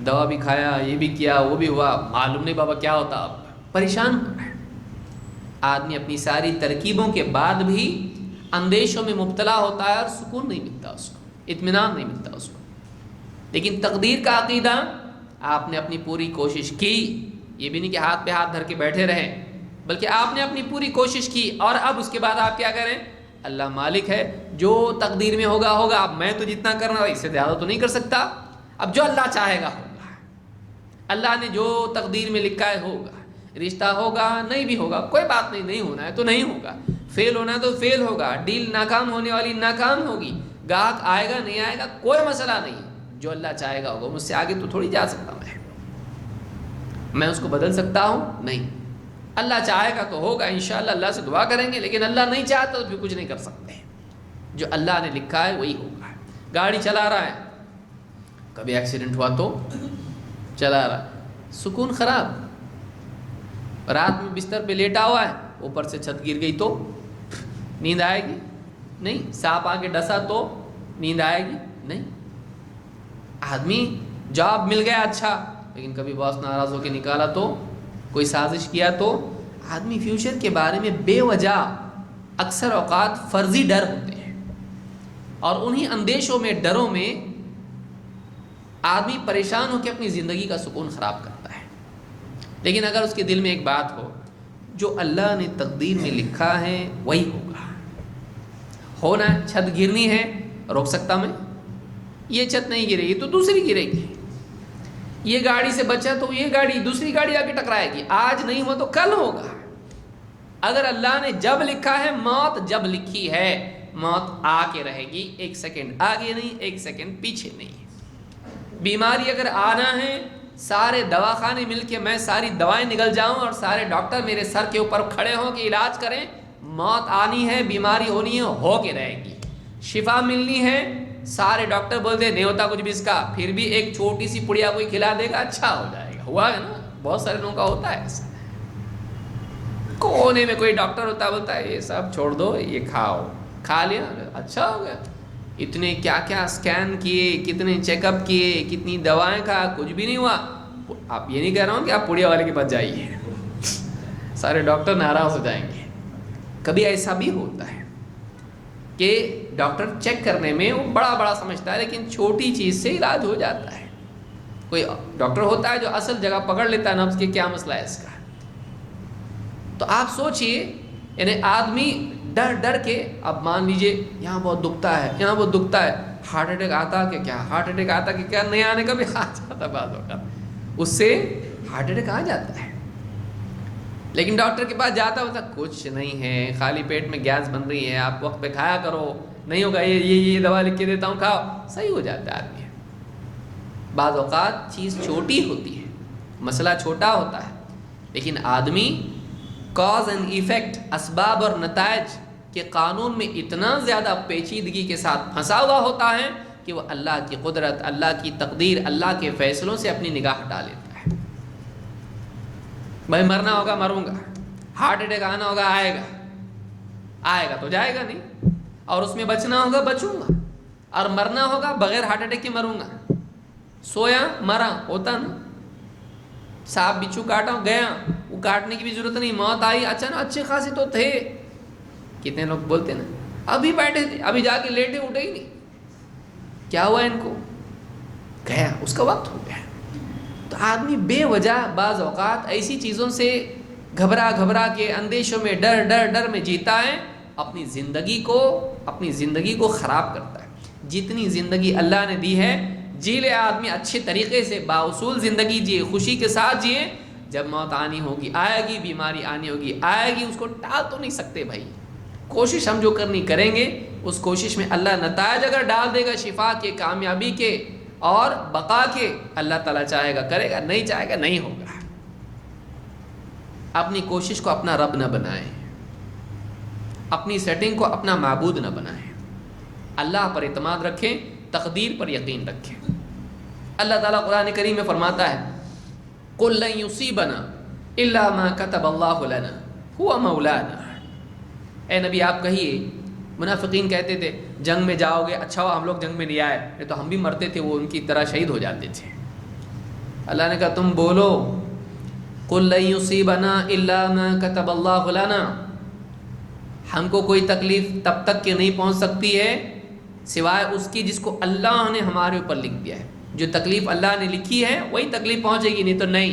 دوا بھی کھایا، یہ بھی کیا، وہ بھی ہوا، معلوم نہیں بابا کیا ہوتا، اب پریشان ہو رہا ہے۔ آدمی اپنی ساری ترکیبوں کے بعد بھی اندیشوں میں مبتلا ہوتا ہے اور سکون نہیں ملتا اس کو، اطمینان نہیں ملتا اس کو۔ لیکن تقدیر کا عقیدہ، آپ نے اپنی پوری کوشش کی، یہ بھی نہیں کہ ہاتھ پہ ہاتھ دھر کے بیٹھے رہے، بلکہ آپ نے اپنی پوری کوشش کی، اور اب اس کے بعد آپ کیا کریں؟ اللہ مالک ہے، جو تقدیر میں ہوگا ہوگا، اب میں تو جتنا کرنا اس سے زیادہ تو نہیں کر سکتا، اب جو اللہ چاہے گا ہوگا، اللہ نے جو تقدیر میں لکھا ہے ہوگا، رشتہ ہوگا نہیں بھی ہوگا کوئی بات نہیں، نہیں ہونا ہے تو نہیں ہوگا، فیل ہونا ہے تو فیل ہوگا، ڈیل ناکام ہونے والی ناکام ہوگی، گاہک آئے گا نہیں آئے گا کوئی مسئلہ نہیں، جو اللہ چاہے گا ہوگا۔ مجھ سے آگے تو تھوڑی جا سکتا میں اس کو بدل سکتا ہوں؟ نہیں، اللہ چاہے گا تو ہوگا انشاءاللہ، اللہ سے دعا کریں گے، لیکن اللہ نہیں چاہتا تو پھر کچھ نہیں کر سکتے، جو اللہ نے لکھا ہے وہی ہوگا۔ گاڑی چلا رہا ہے، کبھی ایکسیڈنٹ ہوا تو چلا رہا ہے، سکون خراب، رات میں بستر پہ لیٹا ہوا ہے، اوپر سے چھت گر گئی تو نیند آئے گی؟ نہیں۔ سانپ آ کے ڈسا تو نیند آئے گی؟ نہیں۔ آدمی جاب مل گیا اچھا، لیکن کبھی باس ناراض ہو کے نکالا تو، کوئی سازش کیا تو، آدمی فیوچر کے بارے میں بے وجہ اکثر اوقات فرضی ڈر ہوتے ہیں، اور انہی اندیشوں میں، ڈروں میں آدمی پریشان ہو کے اپنی زندگی کا سکون خراب کرتا ہے۔ لیکن اگر اس کے دل میں ایک بات ہو، جو اللہ نے تقدیر میں لکھا ہے وہی ہوگا، ہونا ہے، چھت گرنی ہے، روک سکتا میں؟ یہ چھت نہیں گرے گی تو دوسری گرے گی، یہ گاڑی سے بچا تو یہ گاڑی دوسری گاڑی آ کے ٹکرائے گی، آج نہیں ہوا تو کل ہوگا۔ اگر اللہ نے جب لکھا ہے، موت جب لکھی ہے، موت آ کے رہے گی، ایک سیکنڈ آگے نہیں، ایک سیکنڈ پیچھے نہیں۔ بیماری اگر آنا ہے، سارے دواخانے مل کے میں ساری دوائیں نگل جاؤں اور سارے ڈاکٹر میرے سر کے اوپر کھڑے ہوں کہ علاج کریں، موت آنی ہے، بیماری ہونی ہے، ہو کے رہے گی۔ شفا ملنی ہے، سارے ڈاکٹر بولتے نہیں ہوتا کچھ بھی اس کا، پھر بھی ایک چھوٹی سی پڑیا کوئی کھلا دے گا، اچھا ہو جائے گا، ہوا ہے نا، بہت سارے لوگوں کا ہوتا ہے ایسا. کونے میں کوئی ڈاکٹر ہوتا ہے, بولتا ہے یہ سب چھوڑ دو, یہ کھاؤ, کھا لیا اچھا ہو گیا. اتنے کیا کیا اسکین کیے, کتنے چیک اپ کیے, کتنی دوائیں کھا, کچھ بھی نہیں ہوا. آپ یہ نہیں کہہ رہا ہوں کہ آپ پوڑیا والے کے پاس جائیے, سارے ڈاکٹر ناراض ہو جائیں گے. کبھی ایسا بھی ہوتا ہے کہ ڈاکٹر چیک کرنے میں وہ بڑا بڑا سمجھتا ہے, لیکن چھوٹی چیز سے علاج ہو جاتا ہے. کوئی ڈاکٹر ہوتا ہے جو اصل جگہ پکڑ لیتا ہے نبض کے کیا مسئلہ ہے اس کا. تو آپ سوچئے, یعنی آدمی ڈر ڈر کے, اب مان لیجئے یہاں بہت دکھتا ہے, یہاں بہت دکھتا ہے, ہارٹ اٹیک آتا کہ کیا, ہارٹ اٹیک آتا کہ کیا, نہیں آنے کا بھی آ جاتا بعض اوقات, اس سے ہارٹ اٹیک آ جاتا ہے. لیکن ڈاکٹر کے پاس جاتا ہوتا کچھ نہیں ہے, خالی پیٹ میں گیس بن رہی ہے, آپ وقت پہ کھایا کرو, نہیں ہوگا یہ دوا لکھ کے دیتا ہوں کھاؤ, صحیح ہو جاتا ہے آدمی. بعض اوقات چیز چھوٹی ہوتی ہے, مسئلہ چھوٹا ہوتا ہے, لیکن آدمی کاز اینڈ ایفیکٹ, اسباب اور نتائج کے قانون میں اتنا زیادہ پیچیدگی کے ساتھ پھنسا ہوا ہوتا ہے کہ وہ اللہ کی قدرت, اللہ کی تقدیر, اللہ کے فیصلوں سے اپنی نگاہ ہٹا لیتا ہے. بھائی مرنا ہوگا مروں گا, ہارٹ اٹیک آنا ہوگا آئے گا تو جائے گا نہیں, اور اس میں بچنا ہوگا بچوں گا, اور مرنا ہوگا بغیر ہارٹ اٹیک کے مروں گا. سویا مرا ہوتا نا, سانپ بچھو کاٹا گیا, وہ کاٹنے کی بھی ضرورت نہیں, موت آئی اچانک, اچھے خاصے تو تھے. کتنے لوگ بولتے نا ابھی بیٹھے تھے, ابھی جا کے لیٹے, اٹھے ہی نہیں, کیا ہوا ان کو, گیا, اس کا وقت ہو گیا. تو آدمی بے وجہ بعض اوقات ایسی چیزوں سے گھبرا کے, اندیشوں میں, ڈر میں جیتا ہے, اپنی زندگی کو خراب کرتا ہے. جتنی زندگی اللہ نے دی ہے جی لے آدمی اچھے طریقے سے, بااصول زندگی جیے, خوشی کے ساتھ جیے. جب موت آنی ہوگی آئے گی, بیماری آنی ہوگی آئے گی, اس کو ٹال تو نہیں سکتے بھائی. کوشش ہم جو کرنی کریں گے, اس کوشش میں اللہ نتائج اگر ڈال دے گا شفا کے, کامیابی کے اور بقا کے, اللہ تعالیٰ چاہے گا کرے گا, نہیں چاہے گا نہیں ہوگا. اپنی کوشش کو اپنا رب نہ بنائیں, اپنی سیٹنگ کو اپنا معبود نہ بنائیں. اللہ پر اعتماد رکھیں, تقدیر پر یقین رکھیں. اللہ تعالیٰ قرآن کریم میں فرماتا ہے قُلْ لَن يُصِيبَنَا إِلَّا مَا كَتَبَ اللَّهُ لَنَا هُوَ مَوْلَانَا. اے نبی آپ کہیے, منافقین کہتے تھے جنگ میں جاؤ گے, اچھا ہوا ہم لوگ جنگ میں نہیں آئے, نہیں تو ہم بھی مرتے تھے, وہ ان کی طرح شہید ہو جاتے تھے. اللہ نے کہا تم بولو قُلْ لَن يُصِيبَنَا إِلَّا مَا كَتَبَ اللَّهُ لَنَا, ہم کو کوئی تکلیف تب تک کہ نہیں پہنچ سکتی ہے سوائے اس کی جس کو اللہ نے ہمارے اوپر لکھ دیا ہے. جو تکلیف اللہ نے لکھی ہے وہی تکلیف پہنچے گی, نہیں تو نہیں.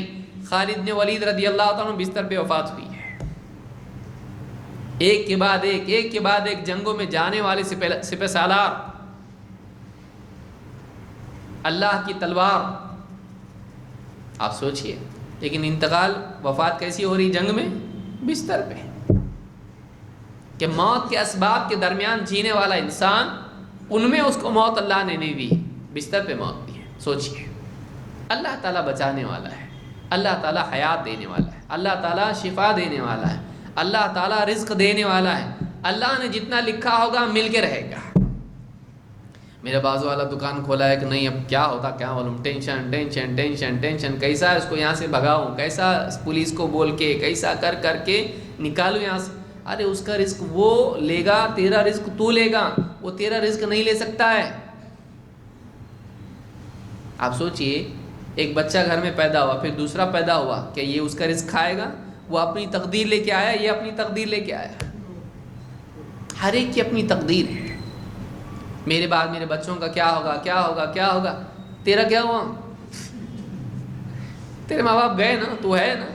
خالد بن ولید رضی اللہ تعالیٰ عنہ بستر پہ وفات ہوئی ہے. ایک کے بعد ایک جنگوں میں جانے والے سپہ سالار, اللہ کی تلوار, آپ سوچئے. لیکن انتقال, وفات کیسی ہو رہی جنگ میں, بستر پہ. کہ موت کے اسباب کے درمیان جینے والا انسان, ان میں اس کو موت اللہ نے نہیں دی, بستر پہ موت دی ہے. سوچئے, اللہ تعالیٰ بچانے والا ہے, اللہ تعالیٰ حیات دینے والا ہے, اللہ تعالیٰ شفا دینے والا ہے, اللہ تعالیٰ رزق دینے والا ہے. اللہ نے جتنا لکھا ہوگا مل کے رہے گا. میرے بازو والا دکان کھولا ہے کہ نہیں اب کیا ہوتا کیا معلوم, ٹینشن, کیسا اس کو یہاں سے بھگاؤں, کیسا پولیس کو بول کے, کیسا کر کے نکالوں یہاں سے. ارے اس کا رزق وہ لے گا, تیرا رزق تو لے گا, وہ تیرا رزق نہیں لے سکتا ہے. آپ سوچئے, ایک بچہ گھر میں پیدا ہوا, پھر دوسرا پیدا ہوا, کیا یہ اس کا رزق کھائے گا؟ وہ اپنی تقدیر لے کے آیا, یہ اپنی تقدیر لے کے آیا. ہر ایک کی اپنی تقدیر ہے. میرے بعد میرے بچوں کا کیا ہوگا, تیرا کیا ہوا؟ تیرے ماں باپ گئے نا, تو ہے نا,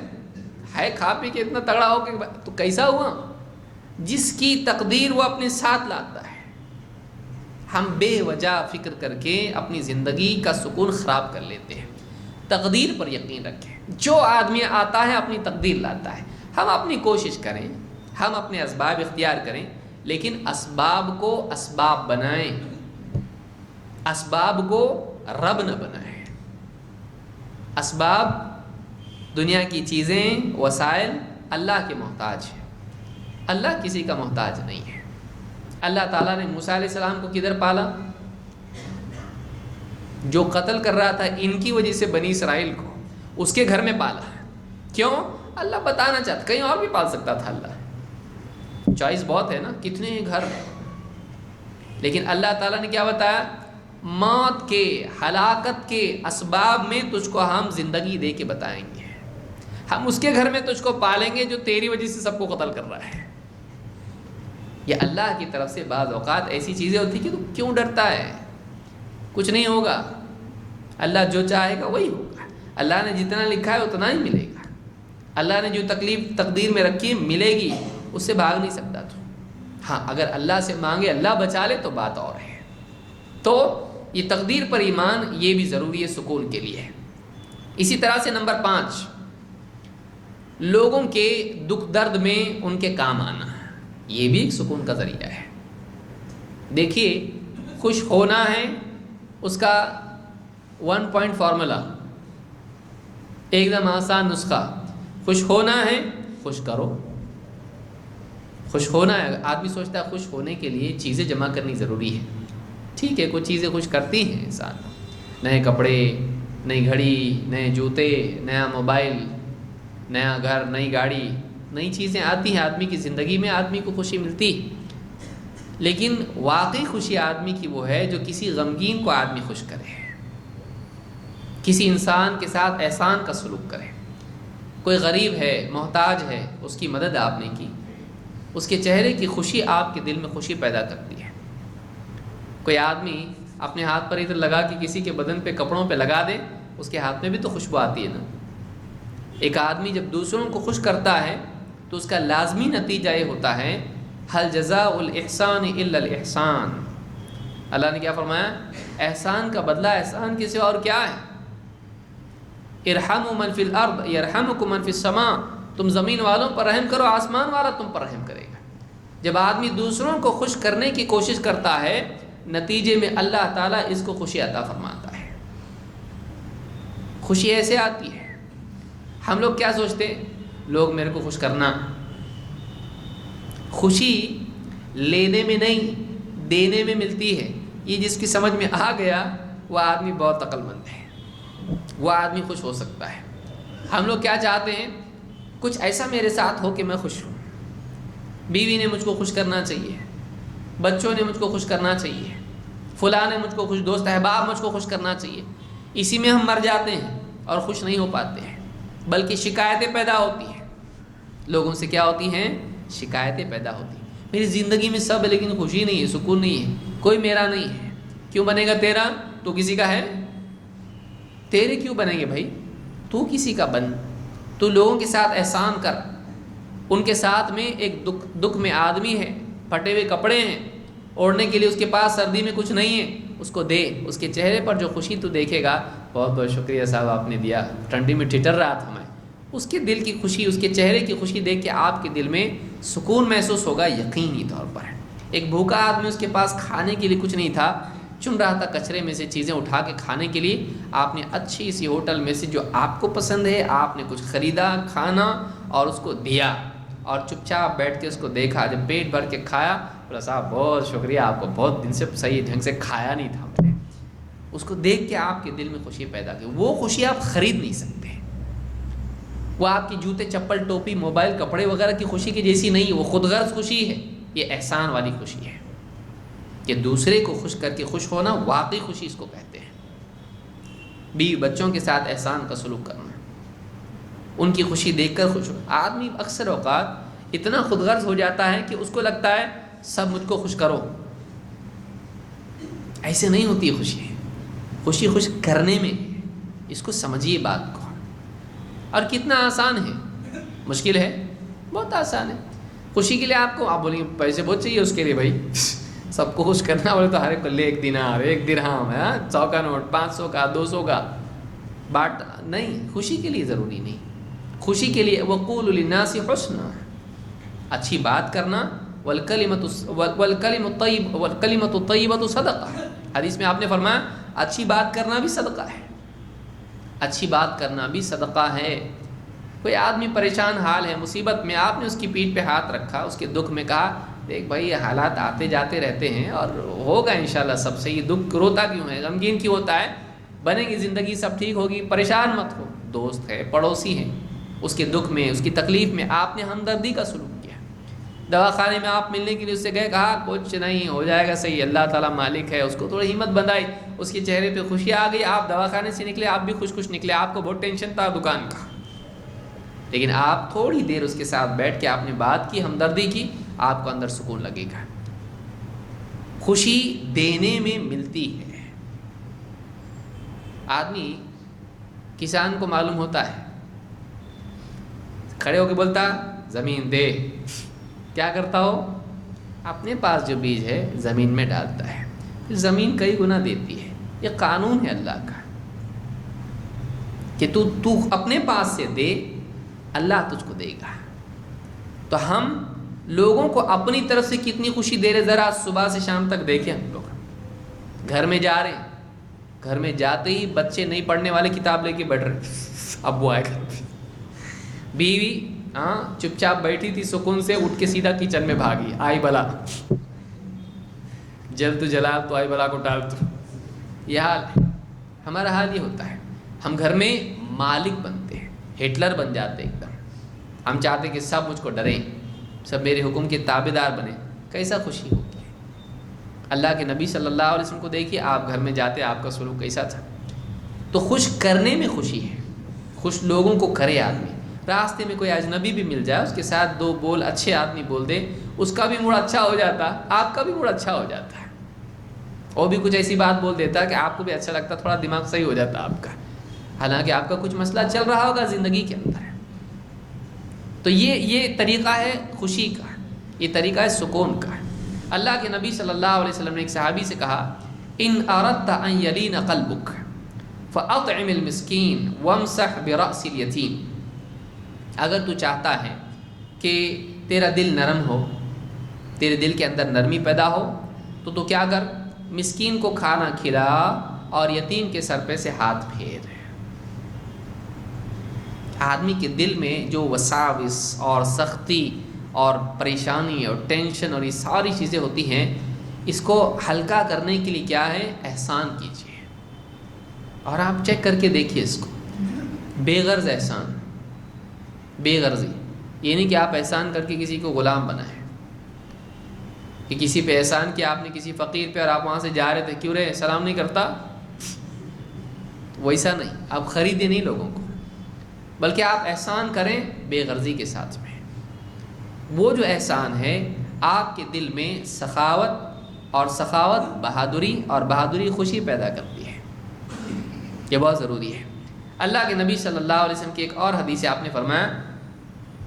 ہے کھا پی کے اتنا تگڑا ہو کہ تو کیسا ہوا؟ جس کی تقدیر وہ اپنے ساتھ لاتا ہے. ہم بے وجہ فکر کر کے اپنی زندگی کا سکون خراب کر لیتے ہیں. تقدیر پر یقین رکھیں. جو آدمی آتا ہے اپنی تقدیر لاتا ہے. ہم اپنی کوشش کریں, ہم اپنے اسباب اختیار کریں, لیکن اسباب کو اسباب بنائیں, اسباب کو رب نہ بنائیں. اسباب, دنیا کی چیزیں, وسائل اللہ کے محتاج ہیں, اللہ کسی کا محتاج نہیں ہے. اللہ تعالیٰ نے موسیٰ علیہ السلام کو کدھر پالا؟ جو قتل کر رہا تھا ان کی وجہ سے بنی اسرائیل کو, اس کے گھر میں پالا. کیوں؟ اللہ بتانا چاہتا، کہیں اور بھی پال سکتا تھا اللہ، چوائس بہت ہے نا، کتنے ہیں گھر، لیکن اللہ تعالیٰ نے کیا بتایا؟ موت کے، ہلاکت کے اسباب میں تجھ کو ہم زندگی دے کے بتائیں گے، ہم اس کے گھر میں تجھ کو پالیں گے جو تیری وجہ سے سب کو قتل کر رہا ہے۔ یہ اللہ کی طرف سے بعض اوقات ایسی چیزیں ہوتی کہ تو کیوں ڈرتا ہے؟ کچھ نہیں ہوگا، اللہ جو چاہے گا وہی ہوگا، اللہ نے جتنا لکھا ہے اتنا ہی ملے گا، اللہ نے جو تکلیف تقدیر میں رکھی ہے ملے گی، اس سے بھاگ نہیں سکتا تو۔ ہاں اگر اللہ سے مانگے اللہ بچا لے تو بات اور ہے۔ تو یہ تقدیر پر ایمان یہ بھی ضروری ہے سکون کے لیے۔ اسی طرح سے نمبر 5، لوگوں کے دکھ درد میں ان کے کام آنا، یہ بھی ایک سکون کا ذریعہ ہے۔ دیکھیے خوش ہونا ہے اس کا 1 پوائنٹ فارمولا، ایک دم آسان نسخہ، خوش ہونا ہے خوش کرو۔ خوش ہونا ہے، آدمی سوچتا ہے خوش ہونے کے لیے چیزیں جمع کرنی ضروری ہے، ٹھیک ہے، کچھ چیزیں خوش کرتی ہیں انسان، نئے کپڑے، نئی گھڑی، نئے جوتے، نیا موبائل، نیا گھر، نئی گاڑی، نئی چیزیں آتی ہیں آدمی کی زندگی میں، آدمی کو خوشی ملتی، لیکن واقعی خوشی آدمی کی وہ ہے جو کسی غمگین کو آدمی خوش کرے، کسی انسان کے ساتھ احسان کا سلوک کرے، کوئی غریب ہے، محتاج ہے، اس کی مدد آپ نے کی، اس کے چہرے کی خوشی آپ کے دل میں خوشی پیدا کرتی ہے۔ کوئی آدمی اپنے ہاتھ پر ادھر لگا کے کسی کے بدن پہ کپڑوں پہ لگا دے، اس کے ہاتھ میں بھی تو خوشبو آتی ہے نا۔ ایک آدمی جب دوسروں کو خوش کرتا ہے تو اس کا لازمی نتیجہ یہ ہوتا ہے حل جزاء الاحسان الا الاحسان۔ اللہ نے کیا فرمایا؟ احسان کا بدلہ احسان کے سوا اور کیا ہے؟ ارحموا من فی الارض یرحمکم من فی السماء، تم زمین والوں پر رحم کرو، آسمان والا تم پر رحم کرے گا۔ جب آدمی دوسروں کو خوش کرنے کی کوشش کرتا ہے، نتیجے میں اللہ تعالیٰ اس کو خوشی عطا فرماتا ہے۔ خوشی ایسے آتی ہے، ہم لوگ کیا سوچتے ہیں؟ لوگ میرے کو خوش کرنا، خوشی لینے میں نہیں دینے میں ملتی ہے۔ یہ جس کی سمجھ میں آ گیا وہ آدمی بہت عقل مند ہے، وہ آدمی خوش ہو سکتا ہے۔ ہم لوگ کیا چاہتے ہیں؟ کچھ ایسا میرے ساتھ ہو کہ میں خوش ہوں، بیوی نے مجھ کو خوش کرنا چاہیے، بچوں نے مجھ کو خوش کرنا چاہیے، فلاں نے مجھ کو خوش، دوست احباب مجھ کو خوش کرنا چاہیے۔ اسی میں ہم مر جاتے ہیں اور خوش نہیں ہو پاتے ہیں، بلکہ شکایتیں پیدا ہوتی ہیں۔ لوگوں سے کیا ہوتی ہیں؟ شکایتیں پیدا ہوتی ہیں، میری زندگی میں سب ہے لیکن خوشی نہیں ہے، سکون نہیں ہے، کوئی میرا نہیں ہے۔ کیوں بنے گا تیرا؟ تو کسی کا ہے؟ تیرے کیوں بنیں گے بھائی؟ تو کسی کا بن، تو لوگوں کے ساتھ احسان کر، ان کے ساتھ میں ایک دکھ میں آدمی ہے، پھٹے ہوئے کپڑے ہیں، اوڑھنے کے لیے اس کے پاس سردی میں کچھ نہیں ہے، اس کو دے، اس کے چہرے پر جو خوشی تو دیکھے گا، بہت بہت شکریہ صاحب آپ نے دیا، ٹھنڈی میں ٹھٹر رہا تھا میں، اس کے دل کی خوشی، اس کے چہرے کی خوشی دیکھ کے آپ کے دل میں سکون محسوس ہوگا یقینی طور پر۔ ایک بھوکا آدمی، اس کے پاس کھانے کے لیے کچھ نہیں تھا، چن رہا تھا کچرے میں سے چیزیں اٹھا کے کھانے کے لیے، آپ نے اچھی سی ہوٹل میں سے جو آپ کو پسند ہے آپ نے کچھ خریدا کھانا اور اس کو دیا، اور چپ چاپ بیٹھ کے اس کو دیکھا، جب پیٹ بھر کے کھایا، بولا صاحب بہت شکریہ، آپ کو بہت دن سے صحیح ڈھنگ سے کھایا نہیں تھا میں نے۔ اس کو دیکھ کے آپ کے دل میں خوشی پیدا کی، وہ خوشی آپ خرید نہیں سکتے، وہ آپ کی جوتے چپل ٹوپی موبائل کپڑے وغیرہ کی خوشی کی جیسی نہیں ہے، وہ خود غرض خوشی ہے، یہ احسان والی خوشی ہے کہ دوسرے کو خوش کر کے خوش ہونا، واقعی خوشی اس کو کہتے ہیں۔ بیوی بچوں کے ساتھ احسان کا سلوک کرنا، ان کی خوشی دیکھ کر خوش ہو۔ آدمی اکثر اوقات اتنا خود غرض ہو جاتا ہے کہ اس کو لگتا ہے سب مجھ کو خوش کرو، ایسے نہیں ہوتی ہے خوشی، خوشی خوش کرنے میں، اس کو سمجھیے بات کو۔ اور کتنا آسان ہے، مشکل ہے؟ بہت آسان ہے۔ خوشی کے لیے آپ بولیں گے پیسے بہت چاہیے اس کے لیے، بھائی سب کو خوش کرنا بولے تو ہر ایک لے 1 دینار 1 درہم ہے، 100 کا نوٹ، 500 کا، 200 کا بات نہیں، خوشی کے لیے ضروری نہیں۔ خوشی کے لیے وقول للناس حسنا، اچھی بات کرنا، والکلمۃ الطیبۃ صدقہ، حدیث میں آپ نے فرمایا اچھی بات کرنا بھی صدقہ ہے، اچھی بات کرنا بھی صدقہ ہے۔ کوئی آدمی پریشان حال ہے، مصیبت میں، آپ نے اس کی پیٹھ پہ ہاتھ رکھا، اس کے دکھ میں کہا دیکھ بھائی یہ حالات آتے جاتے رہتے ہیں اور ہوگا انشاءاللہ سب سے، یہ دکھ روتا کیوں ہے، غمگین کیوں ہوتا ہے، بنے گی زندگی، سب ٹھیک ہوگی، پریشان مت ہو۔ دوست ہے، پڑوسی ہے، اس کے دکھ میں، اس کی تکلیف میں آپ نے ہمدردی کا سلوک کیا. دواخانے میں آپ ملنے کے لیے اس سے گئے، کہا کچھ نہیں ہو جائے گا صحیح، اللہ تعالیٰ مالک ہے. اس کو تھوڑی ہمت بندھائی، اس کے چہرے پہ خوشی آ گئی. آپ دواخانے سے نکلے، آپ بھی خوش نکلے. آپ کو بہت ٹینشن تھا دکان کا، لیکن آپ تھوڑی دیر اس کے ساتھ بیٹھ کے آپ نے بات کی، ہمدردی کی، آپ کو اندر سکون لگے گا. خوشی دینے میں ملتی ہے. آدمی کسان کو معلوم ہوتا ہے، کھڑے ہو کے بولتا زمین دے، کیا کرتا ہو؟ اپنے پاس جو بیج ہے زمین میں ڈالتا ہے، پھر زمین کئی گنا دیتی ہے. یہ قانون ہے اللہ کا کہ تو اپنے پاس سے دے، اللہ تجھ کو دے گا. تو ہم لوگوں کو اپنی طرف سے کتنی خوشی دے رہے، ذرا صبح سے شام تک دیکھیں. ہم لوگ گھر میں جا رہے ہیں، گھر میں جاتے ہی بچے نہیں پڑھنے والے کتاب لے کے بیٹھ رہے، ابو آئے گھر پہ. بیوی چپ چاپ بیٹھی تھی سکون سے، اٹھ کے سیدھا کچن میں بھاگی، آئی بلا جل تو جلا تو آئی بلا کو ٹال تو. یہ حال ہے ہمارا. حال یہ ہوتا ہے، ہم گھر میں مالک بنتے ہیں، ہٹلر بن جاتے ایک دم. ہم چاہتے کہ سب مجھ کو ڈریں، سب میرے حکم کے تابع دار بنیں. کیسا خوشی ہوتی ہے. اللہ کے نبی صلی اللہ علیہ وسلم کو دیکھیے، آپ گھر میں جاتے آپ کا سلوک کیسا تھا. تو خوش کرنے میں خوشی ہے، خوش لوگوں کو کرے آدمی. راستے میں کوئی اجنبی بھی مل جائے، اس کے ساتھ دو بول اچھے آدمی بول دے، اس کا بھی موڈ اچھا ہو جاتا، آپ کا بھی موڈ اچھا ہو جاتا ہے. وہ بھی کچھ ایسی بات بول دیتا کہ آپ کو بھی اچھا لگتا، تھوڑا دماغ صحیح ہو جاتا آپ کا، حالانکہ آپ کا کچھ مسئلہ چل رہا ہوگا زندگی کے اندر. تو یہ طریقہ ہے خوشی کا، یہ طریقہ ہے سکون کا. اللہ کے نبی صلی اللہ علیہ وسلم نے ایک صحابی سے کہا، ان اردت ان یلین قلبک فاطعم المسکین وامسح برأس الیتیم. اگر تو چاہتا ہے کہ تیرا دل نرم ہو، تیرے دل کے اندر نرمی پیدا ہو، تو کیا کر، مسکین کو کھانا کھلا اور یتیم کے سر پہ سے ہاتھ پھیر. آدمی کے دل میں جو وساوس اور سختی اور پریشانی اور ٹینشن اور یہ ساری چیزیں ہوتی ہیں، اس کو ہلکا کرنے کے لیے کیا ہے، احسان کیجیے. اور آپ چیک کر کے دیکھیے اس کو، بے غرض احسان، بے غرضی. یہ نہیں کہ آپ احسان کر کے کسی کو غلام بنائیں، کہ کسی پہ احسان کیا آپ نے کسی فقیر پہ، اور آپ وہاں سے جا رہے تھے، کیوں رے سلام نہیں کرتا، ویسا نہیں. آپ خریدیں نہیں لوگوں کو، بلکہ آپ احسان کریں بے غرضی کے ساتھ میں. وہ جو احسان ہے آپ کے دل میں سخاوت، اور سخاوت بہادری، اور بہادری خوشی پیدا کرتی ہے. یہ بہت ضروری ہے. اللہ کے نبی صلی اللہ علیہ وسلم کی ایک اور حدیث ہے، آپ نے فرمایا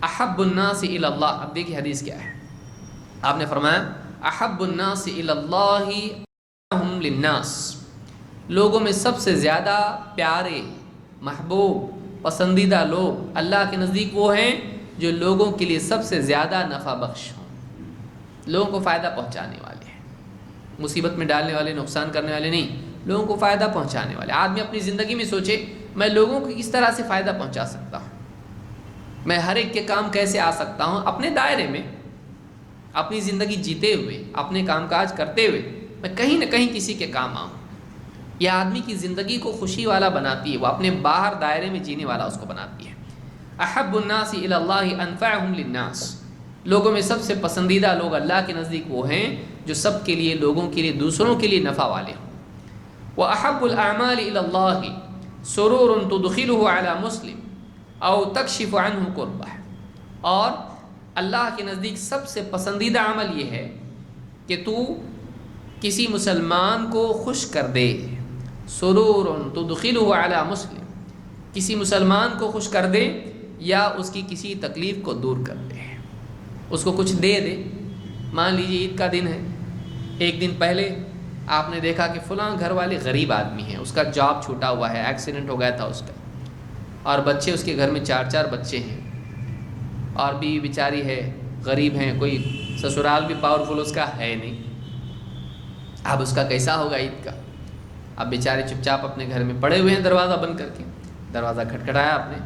احب الناس الی اللہ. اب دیکھیے حدیث کیا ہے. آپ نے فرمایا احب الناس الی اللہ انفعہم للناس. لوگوں میں سب سے زیادہ پیارے، محبوب، پسندیدہ لوگ اللہ کے نزدیک وہ ہیں جو لوگوں کے لیے سب سے زیادہ نفع بخش ہوں، لوگوں کو فائدہ پہنچانے والے ہیں، مصیبت میں ڈالنے والے، نقصان کرنے والے نہیں، لوگوں کو فائدہ پہنچانے والے. آدمی اپنی زندگی میں سوچے میں لوگوں کو کس طرح سے فائدہ پہنچا سکتا ہوں، میں ہر ایک کے کام کیسے آ سکتا ہوں، اپنے دائرے میں، اپنی زندگی جیتے ہوئے، اپنے کام کاج کرتے ہوئے میں کہیں نہ کہیں کسی کے کام آؤں. یہ آدمی کی زندگی کو خوشی والا بناتی ہے، وہ اپنے باہر دائرے میں جینے والا اس کو بناتی ہے. احب الناس الی اللہ انفعہم للناس. لوگوں میں سب سے پسندیدہ لوگ اللہ کے نزدیک وہ ہیں جو سب کے لیے، لوگوں کے لیے، دوسروں کے لیے نفع والے ہوں. واحب الاعمال الی اللہ سرور تدخلہ علی مسلم او تکشف عنہ کربہ. اور اللہ کے نزدیک سب سے پسندیدہ عمل یہ ہے کہ تو کسی مسلمان کو خوش کر دے. سرور تدخلہ علی مسلم، کسی مسلمان کو خوش کر دے یا اس کی کسی تکلیف کو دور کر دے، اس کو کچھ دے دے. مان لیجیے عید کا دن ہے، ایک دن پہلے آپ نے دیکھا کہ فلاں گھر والے غریب آدمی ہیں، اس کا جاب چھوٹا ہوا ہے، ایکسیڈنٹ ہو گیا تھا اس کا، اور بچے اس کے گھر میں 4 بچے ہیں، اور بیوی بیچاری ہے، غریب ہیں، کوئی سسرال بھی پاورفل اس کا ہے نہیں. اب اس کا کیسا ہوگا عید کا؟ اب بیچارے چپ چاپ اپنے گھر میں پڑے ہوئے ہیں، دروازہ بند کر کے. دروازہ کھٹکھٹایا آپ نے،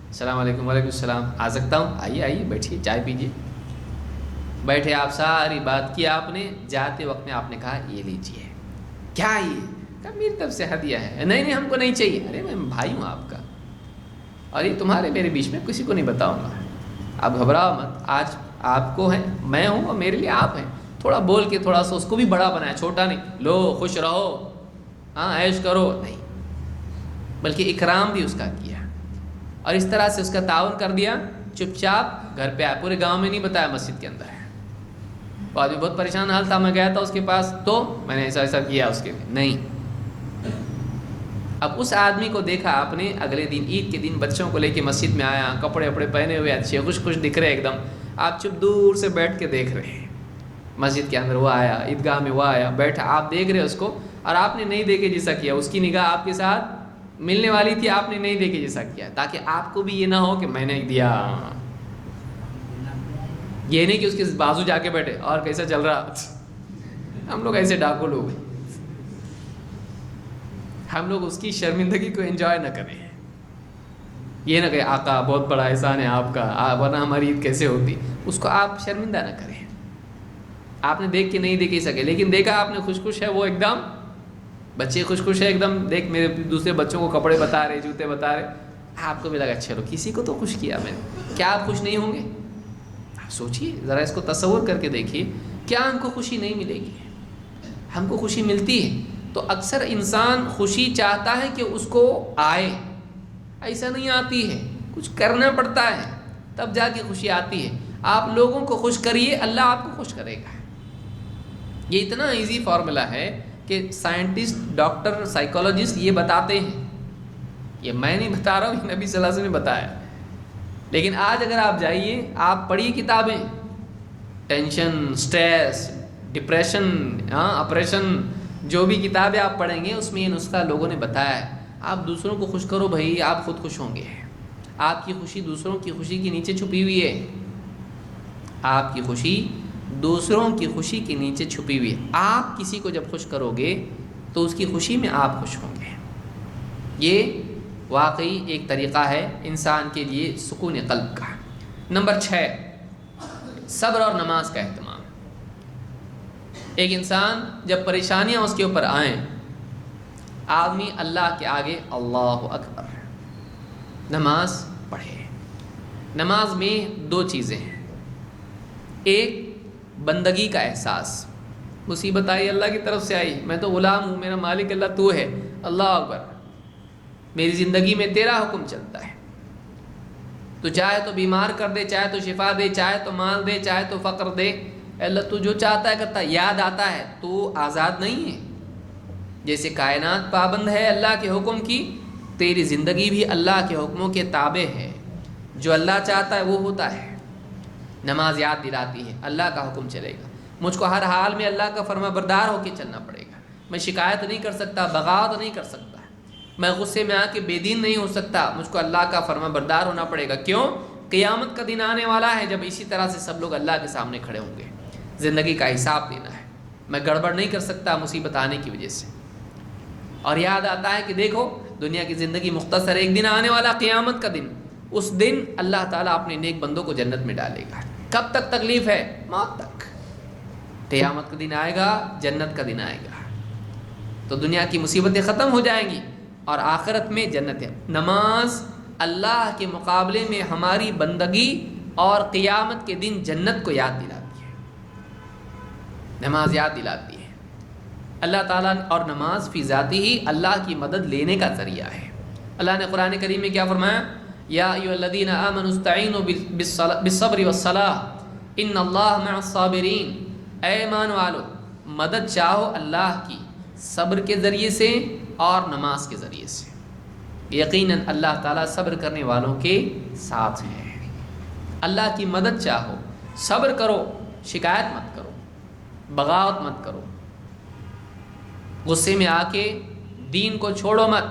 السلام علیکم. وعلیکم السلام. آ سکتا ہوں؟ آئیے آئیے بیٹھیے، چائے پیجیے. بیٹھے آپ، ساری بات کی آپ نے. جاتے وقت میں آپ نے کہا یہ لیجیے. کیا یہ؟ کہا میری طرف سے ہدیہ ہے. نہیں ہم کو نہیں چاہیے. ارے میں بھائی ہوں آپ کا. اور یہ تمہارے میرے بیچ میں کسی کو نہیں بتاؤں گا. آپ گھبراؤ مت. آج آپ کو ہے، میں ہوں اور میرے لیے آپ ہیں. تھوڑا بول کے تھوڑا سا اس کو بھی بڑا بنایا، چھوٹا نہیں. لو خوش رہو، ہاں عیش کرو، نہیں، بلکہ اکرام بھی اس کا کیا. اور اس طرح سے اس کا تعاون کر دیا. چپ چاپ گھر پہ آیا، پورے گاؤں میں نہیں بتایا مسجد کے اندر ہے. وہ آدمی بہت پریشان حال تھا، میں گیا تھا اس کے پاس تو میں نے ایسا کیا اس کے لیے. نہیں. اب اس آدمی کو دیکھا آپ نے، اگلے دن عید کے دن بچوں کو لے کے مسجد میں آیا، کپڑے وپڑے پہنے ہوئے اچھے خوش خوش دکھ رہے ایک دم. آپ چپ دور سے بیٹھ کے دیکھ رہے ہیں. مسجد کے اندر وہ آیا، عیدگاہ میں وہ آیا، بیٹھا، آپ دیکھ رہے اس کو، اور آپ نے نہیں دیکھے جیسا کیا. اس کی نگاہ آپ کے ساتھ ملنے والی تھی، آپ نے نہیں دیکھے جیسا کیا، تاکہ آپ کو بھی یہ نہ ہو کہ میں نے دیا. یہ نہیں کہ اس کے بازو جا کے بیٹھے اور کیسا چل رہا. ہم لوگ ایسے ڈاکو لوگ ہیں، ہم لوگ اس کی شرمندگی کو انجوائے نہ کریں. یہ نہ کہ آقا بہت بڑا احسان ہے آپ کا، ورنہ ہماری عید کیسے ہوتی. اس کو آپ شرمندہ نہ کریں. آپ نے دیکھ کے نہیں دیکھ ہی سکے، لیکن دیکھا آپ نے خوش خوش ہے وہ ایک دم، بچے خوش خوش ہے ایک دم. دیکھ میرے دوسرے بچوں کو کپڑے بتا رہے، جوتے بتا رہے، آپ کو بھی لگا چلو کسی کو تو خوش کیا میں نے. کیا آپ خوش نہیں ہوں گے؟ آپ سوچیے ذرا، اس کو تصور کر کے دیکھیے. کیا ہم کو خوشی نہیں ملے گی؟ ہم کو خوشی ملتی ہے. تو اکثر انسان خوشی چاہتا ہے کہ اس کو آئے، ایسا نہیں آتی ہے، کچھ کرنا پڑتا ہے تب جا کے خوشی آتی ہے. آپ لوگوں کو خوش کریے، اللہ آپ کو خوش کرے گا. یہ اتنا ایزی فارمولا ہے کہ سائنٹسٹ، ڈاکٹر، سائیکالوجسٹ یہ بتاتے ہیں. یہ میں نہیں بتا رہا ہوں، یہ نبی صلی اللہ علیہ وسلم نے بتایا. لیکن آج اگر آپ جائیے، آپ پڑھیے کتابیں، ٹینشن، سٹریس، ڈپریشن، اپریشن، جو بھی کتابیں آپ پڑھیں گے اس میں یہ نسخہ لوگوں نے بتایا ہے. آپ دوسروں کو خوش کرو بھائی، آپ خود خوش ہوں گے. آپ کی خوشی دوسروں کی خوشی کے نیچے چھپی ہوئی ہے. آپ کی خوشی دوسروں کی خوشی کے نیچے چھپی ہوئی ہے. آپ کسی کو جب خوش کرو گے تو اس کی خوشی میں آپ خوش ہوں گے. یہ واقعی ایک طریقہ ہے انسان کے لیے سکون قلب کا. نمبر 6، صبر اور نماز کا اہتمام. ایک انسان جب پریشانیاں اس کے اوپر آئیں، آدمی اللہ کے آگے اللہ اکبر نماز پڑھے. نماز میں 2 چیزیں ہیں. ایک بندگی کا احساس، مصیبت آئی اللہ کی طرف سے آئی، میں تو غلام ہوں، میرا مالک اللہ تو ہے، اللہ اکبر، میری زندگی میں تیرا حکم چلتا ہے. تو چاہے تو بیمار کر دے، چاہے تو شفا دے، چاہے تو مال دے، چاہے تو فقر دے، اللہ تو جو چاہتا ہے کرتا ہے. یاد آتا ہے تو آزاد نہیں ہے. جیسے کائنات پابند ہے اللہ کے حکم کی، تیری زندگی بھی اللہ کے حکموں کے تابع ہے. جو اللہ چاہتا ہے وہ ہوتا ہے. نماز یاد دلاتی ہے اللہ کا حکم چلے گا. مجھ کو ہر حال میں اللہ کا فرما بردار ہو کے چلنا پڑے گا. میں شکایت نہیں کر سکتا، بغاوت نہیں کر سکتا، میں غصے میں آ کے بے دین نہیں ہو سکتا. مجھ کو اللہ کا فرما بردار ہونا پڑے گا. کیوں؟ قیامت کا دن آنے والا ہے جب اسی طرح سے سب لوگ اللہ کے سامنے کھڑے ہوں گے. زندگی کا حساب دینا ہے. میں گڑبڑ نہیں کر سکتا مصیبت آنے کی وجہ سے. اور یاد آتا ہے کہ دیکھو دنیا کی زندگی مختصر ہے، ایک دن آنے والا قیامت کا دن. اس دن اللہ تعالیٰ اپنے نیک بندوں کو جنت میں ڈالے گا. کب تک تکلیف ہے؟ موت تک. قیامت کا دن آئے گا، جنت کا دن آئے گا، تو دنیا کی مصیبتیں ختم ہو جائیں گی اور آخرت میں جنت ہے. نماز اللہ کے مقابلے میں ہماری بندگی اور قیامت کے دن جنت کو یاد دلاتی ہے. نماز یاد دلاتی ہے اللہ تعالیٰ، اور نماز فی ذاتی ہی اللہ کی مدد لینے کا ذریعہ ہے. اللہ نے قرآن کریم میں کیا فرمایا؟ یا ایھا الذین آمنوا استعینوا بالصبر والصلاۃ ان اللہ مع الصابرین. اے ایمان والو، مدد چاہو اللہ کی صبر کے ذریعے سے اور نماز کے ذریعے سے. یقیناً اللہ تعالیٰ صبر کرنے والوں کے ساتھ ہے. اللہ کی مدد چاہو، صبر کرو، شکایت مت کرو، بغاوت مت کرو، غصے میں آ کے دین کو چھوڑو مت،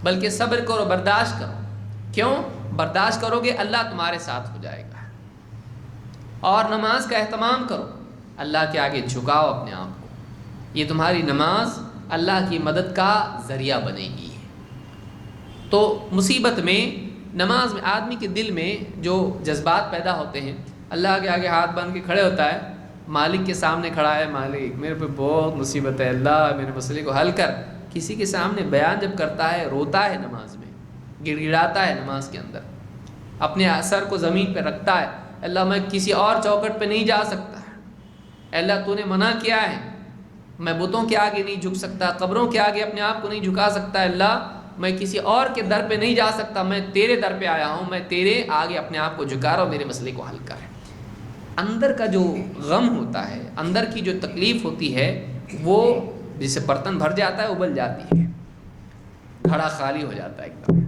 بلکہ صبر کرو، برداشت کرو. کیوں برداشت کرو گے؟ اللہ تمہارے ساتھ ہو جائے گا. اور نماز کا اہتمام کرو، اللہ کے آگے جھکاؤ اپنے آپ کو. یہ تمہاری نماز اللہ کی مدد کا ذریعہ بنے گی. تو مصیبت میں نماز میں آدمی کے دل میں جو جذبات پیدا ہوتے ہیں، اللہ کے آگے ہاتھ باندھ کے کھڑے ہوتا ہے، مالک کے سامنے کھڑا ہے، مالک میرے پہ بہت مصیبت ہے، اللہ میرے مسئلے کو حل کر. کسی کے سامنے بیان جب کرتا ہے، روتا ہے نماز میں، گڑ گڑاتا ہے نماز کے اندر، اپنے سر کو زمین پہ رکھتا ہے، اللہ میں کسی اور چوکٹ پہ نہیں جا سکتا، اللہ تو نے منع کیا ہے، میں بتوں کے آگے نہیں جھک سکتا، قبروں کے آگے اپنے آپ کو نہیں جھکا سکتا، اللہ میں کسی اور کے در پہ نہیں جا سکتا، میں تیرے در پہ آیا ہوں، میں تیرے آگے اپنے آپ کو جھکا رہا ہوں، میرے مسئلے کو حل کر۔ اندر کا جو غم ہوتا ہے، اندر کی جو تکلیف ہوتی ہے، وہ جسے برتن بھر جاتا ہے ابل جاتی ہے، گھڑا خالی ہو جاتا ہے ایک دم۔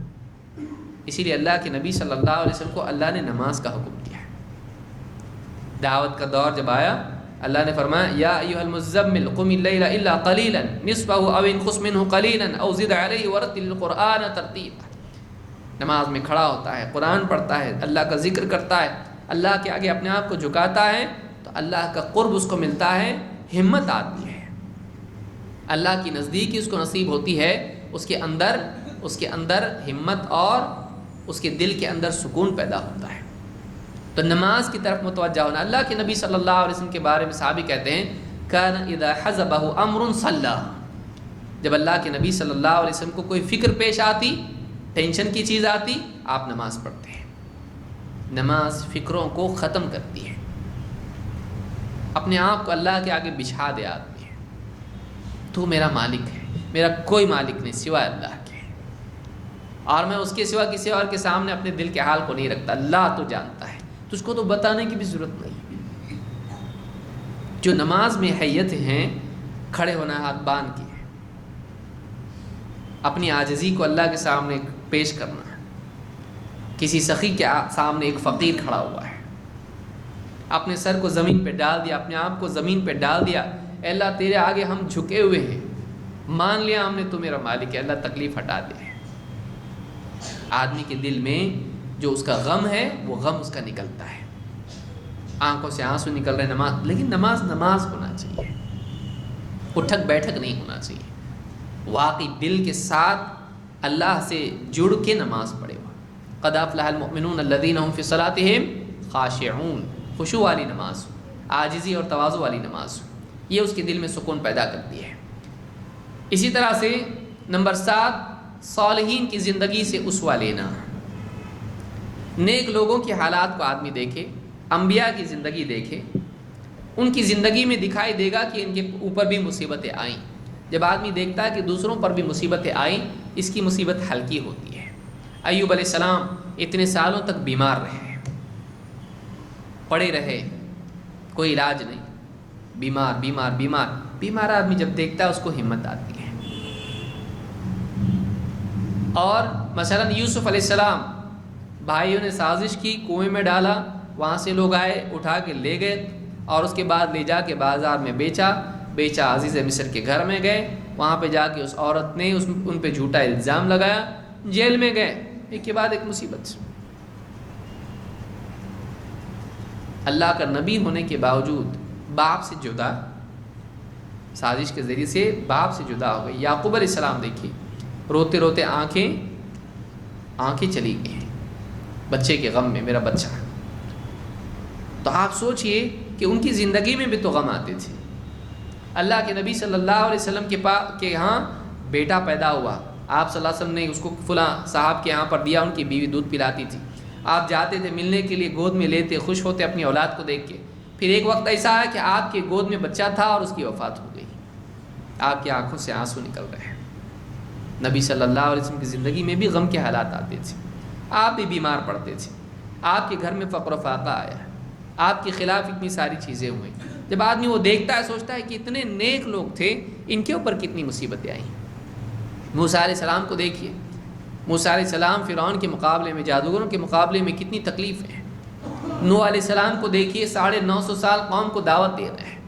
اسی لیے اللہ کے نبی صلی اللہ علیہ وسلم کو اللہ نے نماز کا حکم دیا ہے۔ دعوت کا دور جب آیا، اللہ نے فرمایا یا ایھا المزمل قم اللیل الا قلیلا نصفہ او انقص منہ قلیلا او زد علیہ ورتل القرآن ترتیلا۔ نماز میں کھڑا ہوتا ہے، قرآن پڑھتا ہے، اللہ کا ذکر کرتا ہے، اللہ کے آگے اپنے آپ کو جھکاتا ہے، تو اللہ کا قرب اس کو ملتا ہے، ہمت آتی ہے، اللہ کی نزدیکی اس کو نصیب ہوتی ہے، اس کے اندر ہمت اور اس کے دل کے اندر سکون پیدا ہوتا ہے۔ تو نماز کی طرف متوجہ ہونا۔ اللہ کے نبی صلی اللہ علیہ وسلم کے بارے میں صحابی کہتے ہیں کان اذا حزبہ امر صلی، جب اللہ کے نبی صلی اللہ علیہ وسلم کو کوئی فکر پیش آتی، ٹینشن کی چیز آتی، آپ نماز پڑھتے ہیں۔ نماز فکروں کو ختم کرتی ہے، اپنے آپ کو اللہ کے آگے بچھا دے آدمی ہے، تو میرا مالک ہے، میرا کوئی مالک نہیں سوائے اللہ کے، اور میں اس کے سوا کسی اور کے سامنے اپنے دل کے حال کو نہیں رکھتا، اللہ تو جانتا ہے، تجھ کو تو بتانے کی بھی ضرورت نہیں۔ جو نماز میں حیت ہیں، کھڑے ہونا ہاتھ باندھ کے، اپنی عاجزی کو اللہ کے سامنے پیش کرنا۔ کسی سخی کے سامنے ایک فقیر کھڑا ہوا ہے، اپنے سر کو زمین پہ ڈال دیا، اپنے آپ کو زمین پہ ڈال دیا، اے اللہ تیرے آگے ہم جھکے ہوئے ہیں، مان لیا ہم نے تو میرا مالک ہے، اللہ تکلیف ہٹا دے۔ آدمی کے دل میں جو اس کا غم ہے، وہ غم اس کا نکلتا ہے، آنکھوں سے آنسو نکل رہے نماز، لیکن نماز ہونا چاہیے، اٹھک بیٹھک نہیں ہونا چاہیے، واقعی دل کے ساتھ اللہ سے جڑ کے نماز پڑھے ہوا۔ قد افلح المؤمنون الذین هم فی صلاتهم خاشعون، خشوع والی نماز، عاجزی اور تواضع والی نماز، یہ اس کے دل میں سکون پیدا کرتی ہے۔ اسی طرح سے نمبر 7، صالحین کی زندگی سے اسوہ لینا۔ نیک لوگوں کے حالات کو آدمی دیکھے، انبیاء کی زندگی دیکھے، ان کی زندگی میں دکھائی دے گا کہ ان کے اوپر بھی مصیبتیں آئیں۔ جب آدمی دیکھتا ہے کہ دوسروں پر بھی مصیبتیں آئیں، اس کی مصیبت ہلکی ہوتی ہے۔ ایوب علیہ السلام اتنے سالوں تک بیمار رہے، پڑے رہے، کوئی علاج نہیں، بیمار بیمار بیمار بیمار آدمی جب دیکھتا ہے اس کو ہمت آتی ہے۔ اور مثلا یوسف علیہ السلام، بھائیوں نے سازش کی، کنویں میں ڈالا، وہاں سے لوگ آئے، اٹھا کے لے گئے، اور اس کے بعد لے جا کے بازار میں بیچا، عزیز مصر کے گھر میں گئے، وہاں پہ جا کے اس عورت نے ان پہ جھوٹا الزام لگایا، جیل میں گئے، ایک کے بعد ایک مصیبت۔ اللہ کا نبی ہونے کے باوجود باپ سے جدا، سازش کے ذریعے سے باپ سے جدا ہو گئی۔ یعقوب علیہ السلام دیکھیے، روتے روتے آنکھیں چلی گئی بچے کے غم میں، میرا بچہ۔ تو آپ سوچئے کہ ان کی زندگی میں بھی تو غم آتے تھے۔ اللہ کے نبی صلی اللہ علیہ وسلم کے یہاں بیٹا پیدا ہوا، آپ صلی اللہ علیہ وسلم نے اس کو فلاں صاحب کے یہاں پر دیا، ان کی بیوی دودھ پلاتی تھی، آپ جاتے تھے ملنے کے لیے، گود میں لیتے، خوش ہوتے اپنی اولاد کو دیکھ کے۔ پھر ایک وقت ایسا آیا کہ آپ کے گود میں بچہ تھا اور اس کی وفات ہو گئی، آپ کی آنکھوں سے آنسو نکل رہے ہیں۔ نبی صلی اللہ علیہ وسلم کی زندگی میں بھی غم کے حالات آتے تھے، آپ بھی بیمار پڑتے تھے، آپ کے گھر میں فقر و فاقہ آیا، آپ کے خلاف اتنی ساری چیزیں ہوئیں۔ جب آدمی وہ دیکھتا ہے سوچتا ہے کہ اتنے نیک لوگ تھے، ان کے اوپر کتنی مصیبتیں آئیں۔ موسیٰ علیہ السلام کو دیکھیے، موسیٰ علیہ السلام فرعون کے مقابلے میں، جادوگروں کے مقابلے میں کتنی تکلیف ہے۔ نوح علیہ السلام کو دیکھیے، 950 سال قوم کو دعوت دے رہے ہیں۔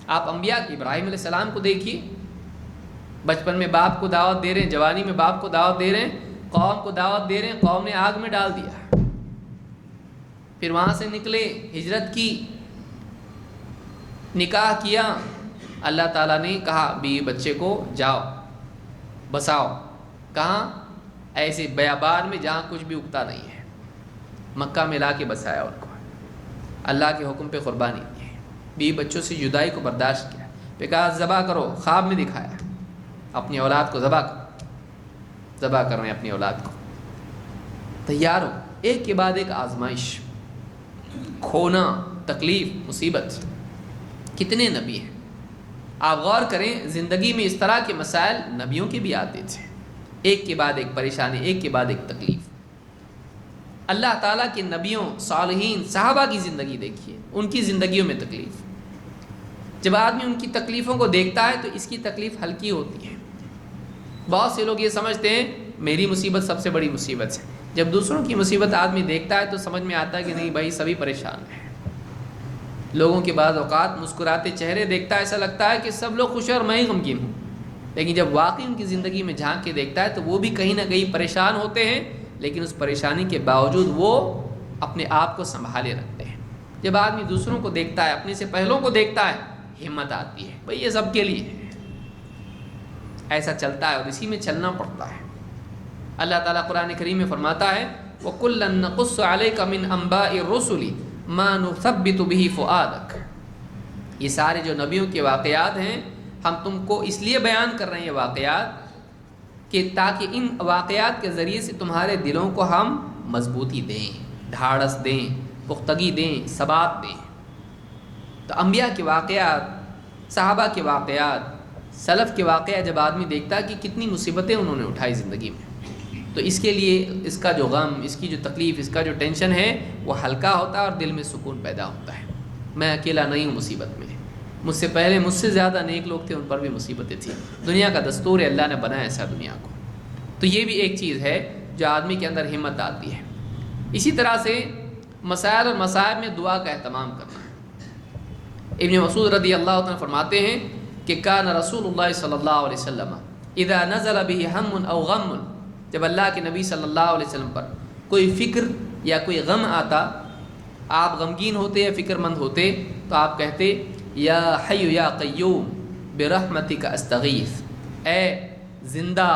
آپ انبیاء ابراہیم علیہ السلام کو دیکھیے، بچپن میں باپ کو دعوت دے رہے ہیں، جوانی میں باپ کو دعوت دے رہے ہیں، قوم کو دعوت دے رہے ہیں، قوم نے آگ میں ڈال دیا۔ پھر وہاں سے نکلے، ہجرت کی، نکاح کیا، اللہ تعالیٰ نے کہا بیوی بچے کو جاؤ بساؤ، کہاں؟ ایسے بیابان میں جہاں کچھ بھی اگتا نہیں ہے، مکہ میں لا کے بسایا ان کو، اللہ کے حکم پہ قربانی دی، بیوی بچوں سے جدائی کو برداشت کیا، پھر کہا ذبح کرو، خواب میں دکھایا اپنی اولاد کو ذبح کر رہے ہیں اپنی اولاد کو، تیار ہو، ایک کے بعد ایک آزمائش، کھونا، تکلیف، مصیبت۔ کتنے نبی ہیں، آپ غور کریں، زندگی میں اس طرح کے مسائل نبیوں کے بھی آتے تھے، ایک کے بعد ایک پریشانی، ایک کے بعد ایک تکلیف۔ اللہ تعالیٰ کے نبیوں، صالحین، صحابہ کی زندگی دیکھیے، ان کی زندگیوں میں تکلیف۔ جب آدمی ان کی تکلیفوں کو دیکھتا ہے تو اس کی تکلیف ہلکی ہوتی ہے۔ بہت سے لوگ یہ سمجھتے ہیں میری مصیبت سب سے بڑی مصیبت ہے، جب دوسروں کی مصیبت آدمی دیکھتا ہے تو سمجھ میں آتا ہے کہ نہیں بھائی سبھی پریشان ہیں۔ لوگوں کے بعض اوقات مسکراتے چہرے دیکھتا ہے، ایسا لگتا ہے کہ سب لوگ خوش ہیں اور میں ہی غمگین ہوں، لیکن جب واقعی ان کی زندگی میں جھانک کے دیکھتا ہے تو وہ بھی کہیں نہ کہیں پریشان ہوتے ہیں، لیکن اس پریشانی کے باوجود وہ اپنے آپ کو سنبھالے رکھتے ہیں۔ جب آدمی دوسروں کو دیکھتا ہے، اپنے سے پہلوں کو دیکھتا ہے، ہمت آتی ہے، بھئی یہ سب کے لیے ہے۔ ایسا چلتا ہے اور اسی میں چلنا پڑتا ہے۔ اللہ تعالیٰ قرآن کریم میں فرماتا ہے وَكُلًّا نَقُصُّ عَلَيْكَ مِنْ أَنْبَاءِ الرُّسُلِ مَا نُثَبِّتُ بِهِ فُؤَادَكَ۔ یہ سارے جو نبیوں کے واقعات ہیں ہم تم کو اس لیے بیان کر رہے ہیں یہ واقعات کہ تاکہ ان واقعات کے ذریعے سے تمہارے دلوں کو ہم مضبوطی دیں، ڈھاڑس دیں، پختگی دیں، ثبات دیں۔ تو انبیاء کے واقعات، صحابہ کے واقعات، سلف کے واقعات جب آدمی دیکھتا ہے کہ کتنی مصیبتیں انہوں نے اٹھائی زندگی میں، تو اس کے لیے اس کا جو غم، اس کی جو تکلیف، اس کا جو ٹینشن ہے وہ ہلکا ہوتا ہے اور دل میں سکون پیدا ہوتا ہے۔ میں اکیلا نہیں ہوں مصیبت میں، مجھ سے پہلے مجھ سے زیادہ نیک لوگ تھے، ان پر بھی مصیبتیں تھیں۔ دنیا کا دستور ہے، اللہ نے بنایا ایسا دنیا کو۔ تو یہ بھی ایک چیز ہے جو آدمی کے اندر ہمت آتی ہے۔ اسی طرح سے مسائل اور مصائب میں دعا کا اہتمام کرنا ہے۔ ابن مسعود رضی اللہ عنہ فرماتے ہیں کہ کان رسول اللہ صلی اللہ علیہ وسلم اذا نزل به ہم او غم، جب اللہ کے نبی صلی اللہ علیہ وسلم پر کوئی فکر یا کوئی غم آتا، آپ غمگین ہوتے یا فکر مند ہوتے، تو آپ کہتے یا حی یا قیوم برحمتک استغیث، اے زندہ،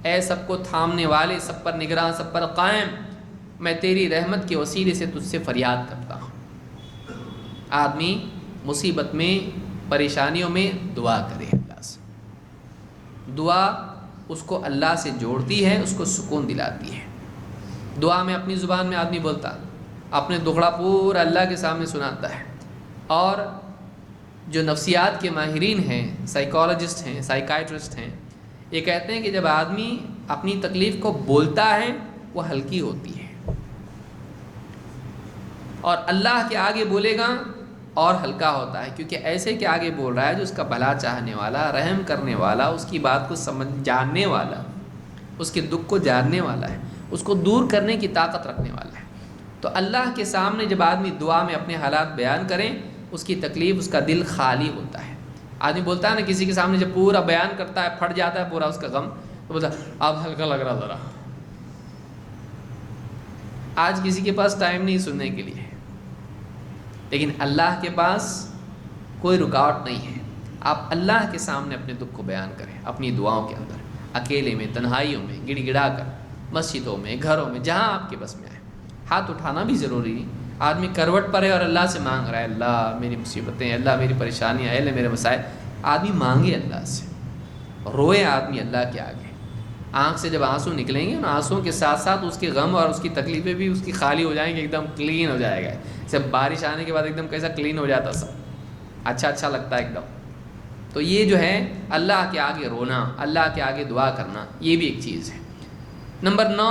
اے سب کو تھامنے والے، سب پر نگراں، سب پر قائم، میں تیری رحمت کے وسیلے سے تجھ سے فریاد کرتا ہوں۔ آدمی مصیبت میں، پریشانیوں میں دعا کرے اللہ سے۔ دعا اس کو اللہ سے جوڑتی ہے، اس کو سکون دلاتی ہے۔ دعا میں اپنی زبان میں آدمی بولتا، اپنے دکھڑا پورا اللہ کے سامنے سناتا ہے۔ اور جو نفسیات کے ماہرین ہیں، سائیکالوجسٹ ہیں، سائیکائٹرسٹ ہیں، یہ کہتے ہیں کہ جب آدمی اپنی تکلیف کو بولتا ہے وہ ہلکی ہوتی ہے، اور اللہ کے آگے بولے گا اور ہلکا ہوتا ہے، کیونکہ ایسے کے آگے بول رہا ہے جو اس کا بھلا چاہنے والا، رحم کرنے والا، اس کی بات کو جاننے والا، اس کے دکھ کو جاننے والا ہے، اس کو دور کرنے کی طاقت رکھنے والا ہے۔ تو اللہ کے سامنے جب آدمی دعا میں اپنے حالات بیان کریں، اس کی تکلیف، اس کا دل خالی ہوتا ہے۔ آدمی بولتا ہے نا کسی کے سامنے جب پورا بیان کرتا ہے، پھٹ جاتا ہے پورا اس کا غم، تو بولتا ہے اب ہلکا لگ رہا ذرا۔ آج کسی کے پاس ٹائم نہیں سننے کے لیے، لیکن اللہ کے پاس کوئی رکاوٹ نہیں ہے۔ آپ اللہ کے سامنے اپنے دکھ کو بیان کریں، اپنی دعاؤں کے اندر، اکیلے میں، تنہائیوں میں، گڑ گڑا کر، مسجدوں میں، گھروں میں، جہاں آپ کے بس میں آئے۔ ہاتھ اٹھانا بھی ضروری نہیں، آدمی کروٹ پر ہے اور اللہ سے مانگ رہا ہے، اللہ میری مصیبتیں، اللہ میری پریشانیاں، اللہ میرے مسائل۔ آدمی مانگے اللہ سے، روئے آدمی اللہ کے آگے۔ آنکھ سے جب آنسو نکلیں گے، ان آنسوؤں کے ساتھ ساتھ اس کے غم اور اس کی تکلیفیں بھی اس کی خالی ہو جائیں گی، ایک دم کلین ہو جائے گا۔ جب بارش آنے کے بعد ایک دم کیسا کلین ہو جاتا سب، اچھا لگتا ہے ایک دم۔ تو یہ جو ہے اللہ کے آگے رونا، اللہ کے آگے دعا کرنا، یہ بھی ایک چیز ہے۔ نمبر 9،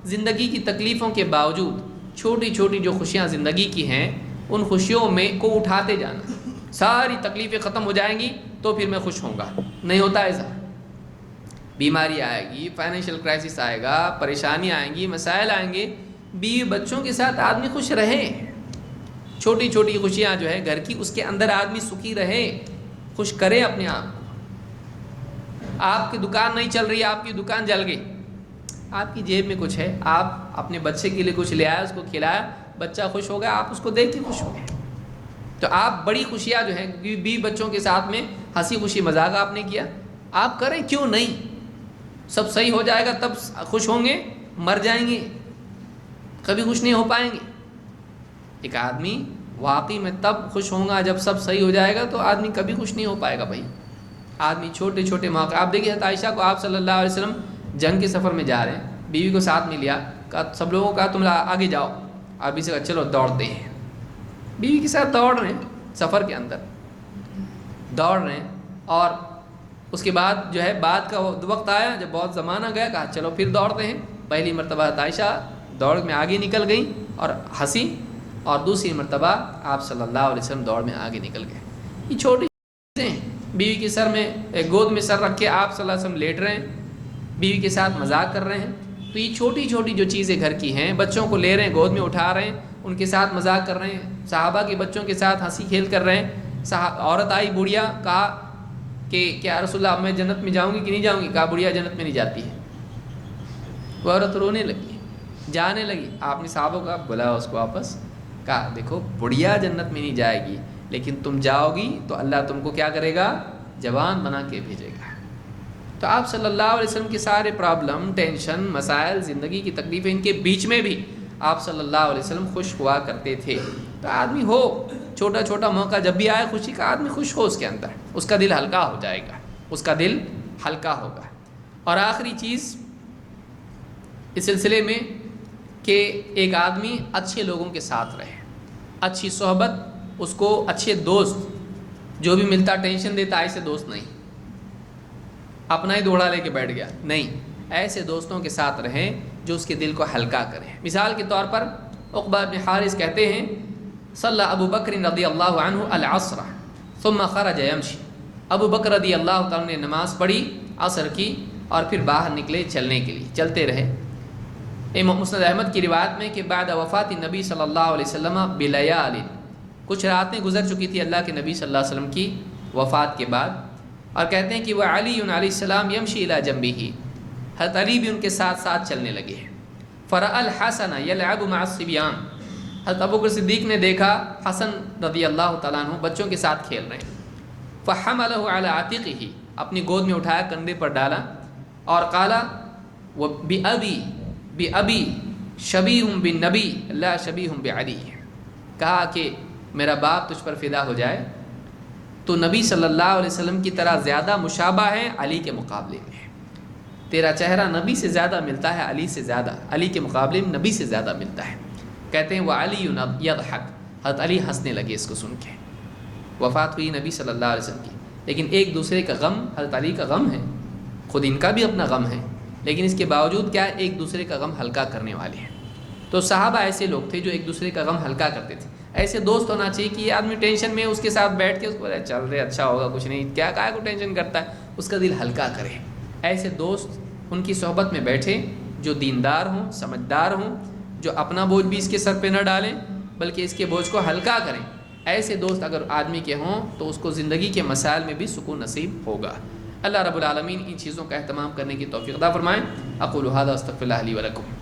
زندگی کی تکلیفوں کے باوجود چھوٹی چھوٹی جو خوشیاں زندگی کی ہیں، ان خوشیوں میں کو اٹھاتے جانا۔ ساری تکلیفیں ختم ہو جائیں گی تو پھر میں خوش ہوں گا، نہیں ہوتا ایسا۔ بیماری آئے گی، فائنینشیل کرائسس آئے گا، پریشانی آئیں گی، مسائل آئیں گے، بیوی بچوں کے ساتھ آدمی خوش رہے، چھوٹی چھوٹی خوشیاں جو ہے گھر کی، اس کے اندر آدمی سکھی رہے، خوش کرے اپنے آپ کو۔ آپ کی دکان نہیں چل رہی، آپ کی دکان جل گئی، آپ کی جیب میں کچھ ہے، آپ اپنے بچے کے لیے کچھ لے آئے، اس کو کھلایا، بچہ خوش ہو گیا، آپ اس کو دیکھ کے خوش ہو گئے۔ تو آپ بڑی خوشیاں جو ہیں بیوی بچوں کے ساتھ میں ہنسی خوشی مذاق آپ نے کیا، آپ کریں، کیوں نہیں؟ سب صحیح ہو جائے گا تب خوش ہوں گے، مر جائیں گے کبھی خوش نہیں ہو پائیں گے۔ ایک آدمی واقعی میں تب خوش ہوں گا جب سب صحیح ہو جائے گا، تو آدمی کبھی خوش نہیں ہو پائے گا بھائی۔ آدمی چھوٹے چھوٹے موقع، آپ دیکھیے عائشہ کو آپ صلی اللہ علیہ وسلم جنگ کے سفر میں جا رہے ہیں، بیوی کو ساتھ میں لیا، کہا سب لوگوں کو کہا تم آگے جاؤ، آپ سے کہا چلو دوڑتے ہیں، بیوی کے ساتھ دوڑ رہے ہیں، سفر کے اندر دوڑ رہے ہیں، اور اس کے بعد جو ہے بعد کا وقت آیا جب بہت زمانہ گیا، کہا چلو پھر دوڑتے ہیں۔ پہلی مرتبہ عائشہ دوڑ میں آگے نکل گئیں اور ہنسی، اور دوسری مرتبہ آپ صلی اللہ علیہ وسلم دوڑ میں آگے نکل گئے۔ یہ چھوٹی چیزیں ہیں، بیوی کے سر میں گود میں سر رکھ کے آپ صلی اللہ علیہ وسلم لیٹ رہے ہیں، بیوی کے ساتھ مذاق کر رہے ہیں، تو یہ چھوٹی چھوٹی جو چیزیں گھر کی ہیں، بچوں کو لے رہے ہیں گود میں اٹھا رہے ہیں، ان کے ساتھ مذاق کر رہے ہیں، صحابہ کے بچوں کے ساتھ ہنسی کھیل کر رہے ہیں۔ عورت آئی بڑھیا، کہا کہ کیا رسول اللہ میں جنت میں جاؤں گی کہ نہیں جاؤں گی؟ کہا بڑھیا جنت میں نہیں جاتی ہے۔ وہ عورت رونے لگی، جانے لگی، آپ نے صحابہ کو بلایا اس کو واپس، کہا دیکھو بڑھیا جنت میں نہیں جائے گی، لیکن تم جاؤ گی تو اللہ تم کو کیا کرے گا؟ جوان بنا کے بھیجے گا۔ تو آپ صلی اللہ علیہ وسلم کے سارے پرابلم، ٹینشن، مسائل، زندگی کی تکلیفیں، ان کے بیچ میں بھی آپ صلی اللہ علیہ وسلم خوش ہوا کرتے تھے۔ تو آدمی ہو چھوٹا چھوٹا موقع جب بھی آئے خوشی کا، آدمی خوش ہو، اس کے اندر اس کا دل ہلکا ہو جائے گا، اس کا دل ہلکا ہوگا۔ اور آخری چیز اس سلسلے میں کہ ایک آدمی اچھے لوگوں کے ساتھ رہے، اچھی صحبت، اس کو اچھے دوست، جو بھی ملتا ٹینشن دیتا، ایسے دوست نہیں، اپنا ہی دوڑا لے کے بیٹھ گیا، نہیں، ایسے دوستوں کے ساتھ رہیں جو اس کے دل کو ہلکا کریں۔ مثال کے طور پر عقبہ بن حارث کہتے ہیں صلی ابو بکر رضی اللہ عنہ العصر ثم خرج یمشی، ابو بکر رضی اللہ تعالیٰ نے نماز پڑھی عصر کی اور پھر باہر نکلے چلنے کے لیے، چلتے رہے۔ امام مسند احمد کی روایت میں کہ بعد وفات نبی صلی اللہ علیہ وسلم بلیال، کچھ راتیں گزر چکی تھی اللہ کے نبی صلی اللہ علیہ وسلم کی وفات کے بعد، اور کہتے ہیں کہ وہ علی علیہ السلام یمشی الی جنبہ، حضرت علی بھی ان کے ساتھ ساتھ چلنے لگے ہیں۔ فرأى الحسن یلعب مع الصبیان، حضرت ابوبکر صدیق نے دیکھا حسن رضی اللہ تعالیٰ عنہ بچوں کے ساتھ کھیل رہے ہیں، فحملہ علی عاتقہ، اپنی گود میں اٹھایا، کندھے پر ڈالا، اور قالا بِأَبِي شبیہ بالنبی لا شبیہ بعلی، کہا کہ میرا باپ تجھ پر فدا ہو جائے، تو نبی صلی اللہ علیہ وسلم کی طرح زیادہ مشابہ ہے علی کے مقابلے میں، تیرا چہرہ نبی سے زیادہ ملتا ہے علی سے زیادہ، علی کے مقابلے میں نبی سے زیادہ ملتا ہے۔ کہتے ہیں وعلی یضحک، حضرت علی ہنسنے لگے اس کو سن کے۔ وفات ہوئی نبی صلی اللہ علیہ وسلم کی، لیکن ایک دوسرے کا غم، حضرت علی کا غم ہے، خود ان کا بھی اپنا غم ہے، لیکن اس کے باوجود کیا ہے، ایک دوسرے کا غم ہلکا کرنے والے ہیں۔ تو صحابہ ایسے لوگ تھے جو ایک دوسرے کا غم ہلکا کرتے تھے۔ ایسے دوست ہونا چاہیے کہ یہ آدمی ٹینشن میں اس کے ساتھ بیٹھ کے اس کو چل رہے اچھا ہوگا، کچھ نہیں، کیا کہا کو ٹینشن کرتا ہے، اس کا دل ہلکا کرے۔ ایسے دوست ان کی صحبت میں بیٹھے جو دیندار ہوں، سمجھدار ہوں، جو اپنا بوجھ بھی اس کے سر پہ نہ ڈالیں بلکہ اس کے بوجھ کو ہلکا کریں۔ ایسے دوست اگر آدمی کے ہوں تو اس کو زندگی کے مسائل میں بھی سکون نصیب ہوگا۔ اللہ رب العالمین ان چیزوں کا اہتمام کرنے کی توفیق عطا فرمائیں۔ اقول ھذا استغفر اللہ لی ولکم۔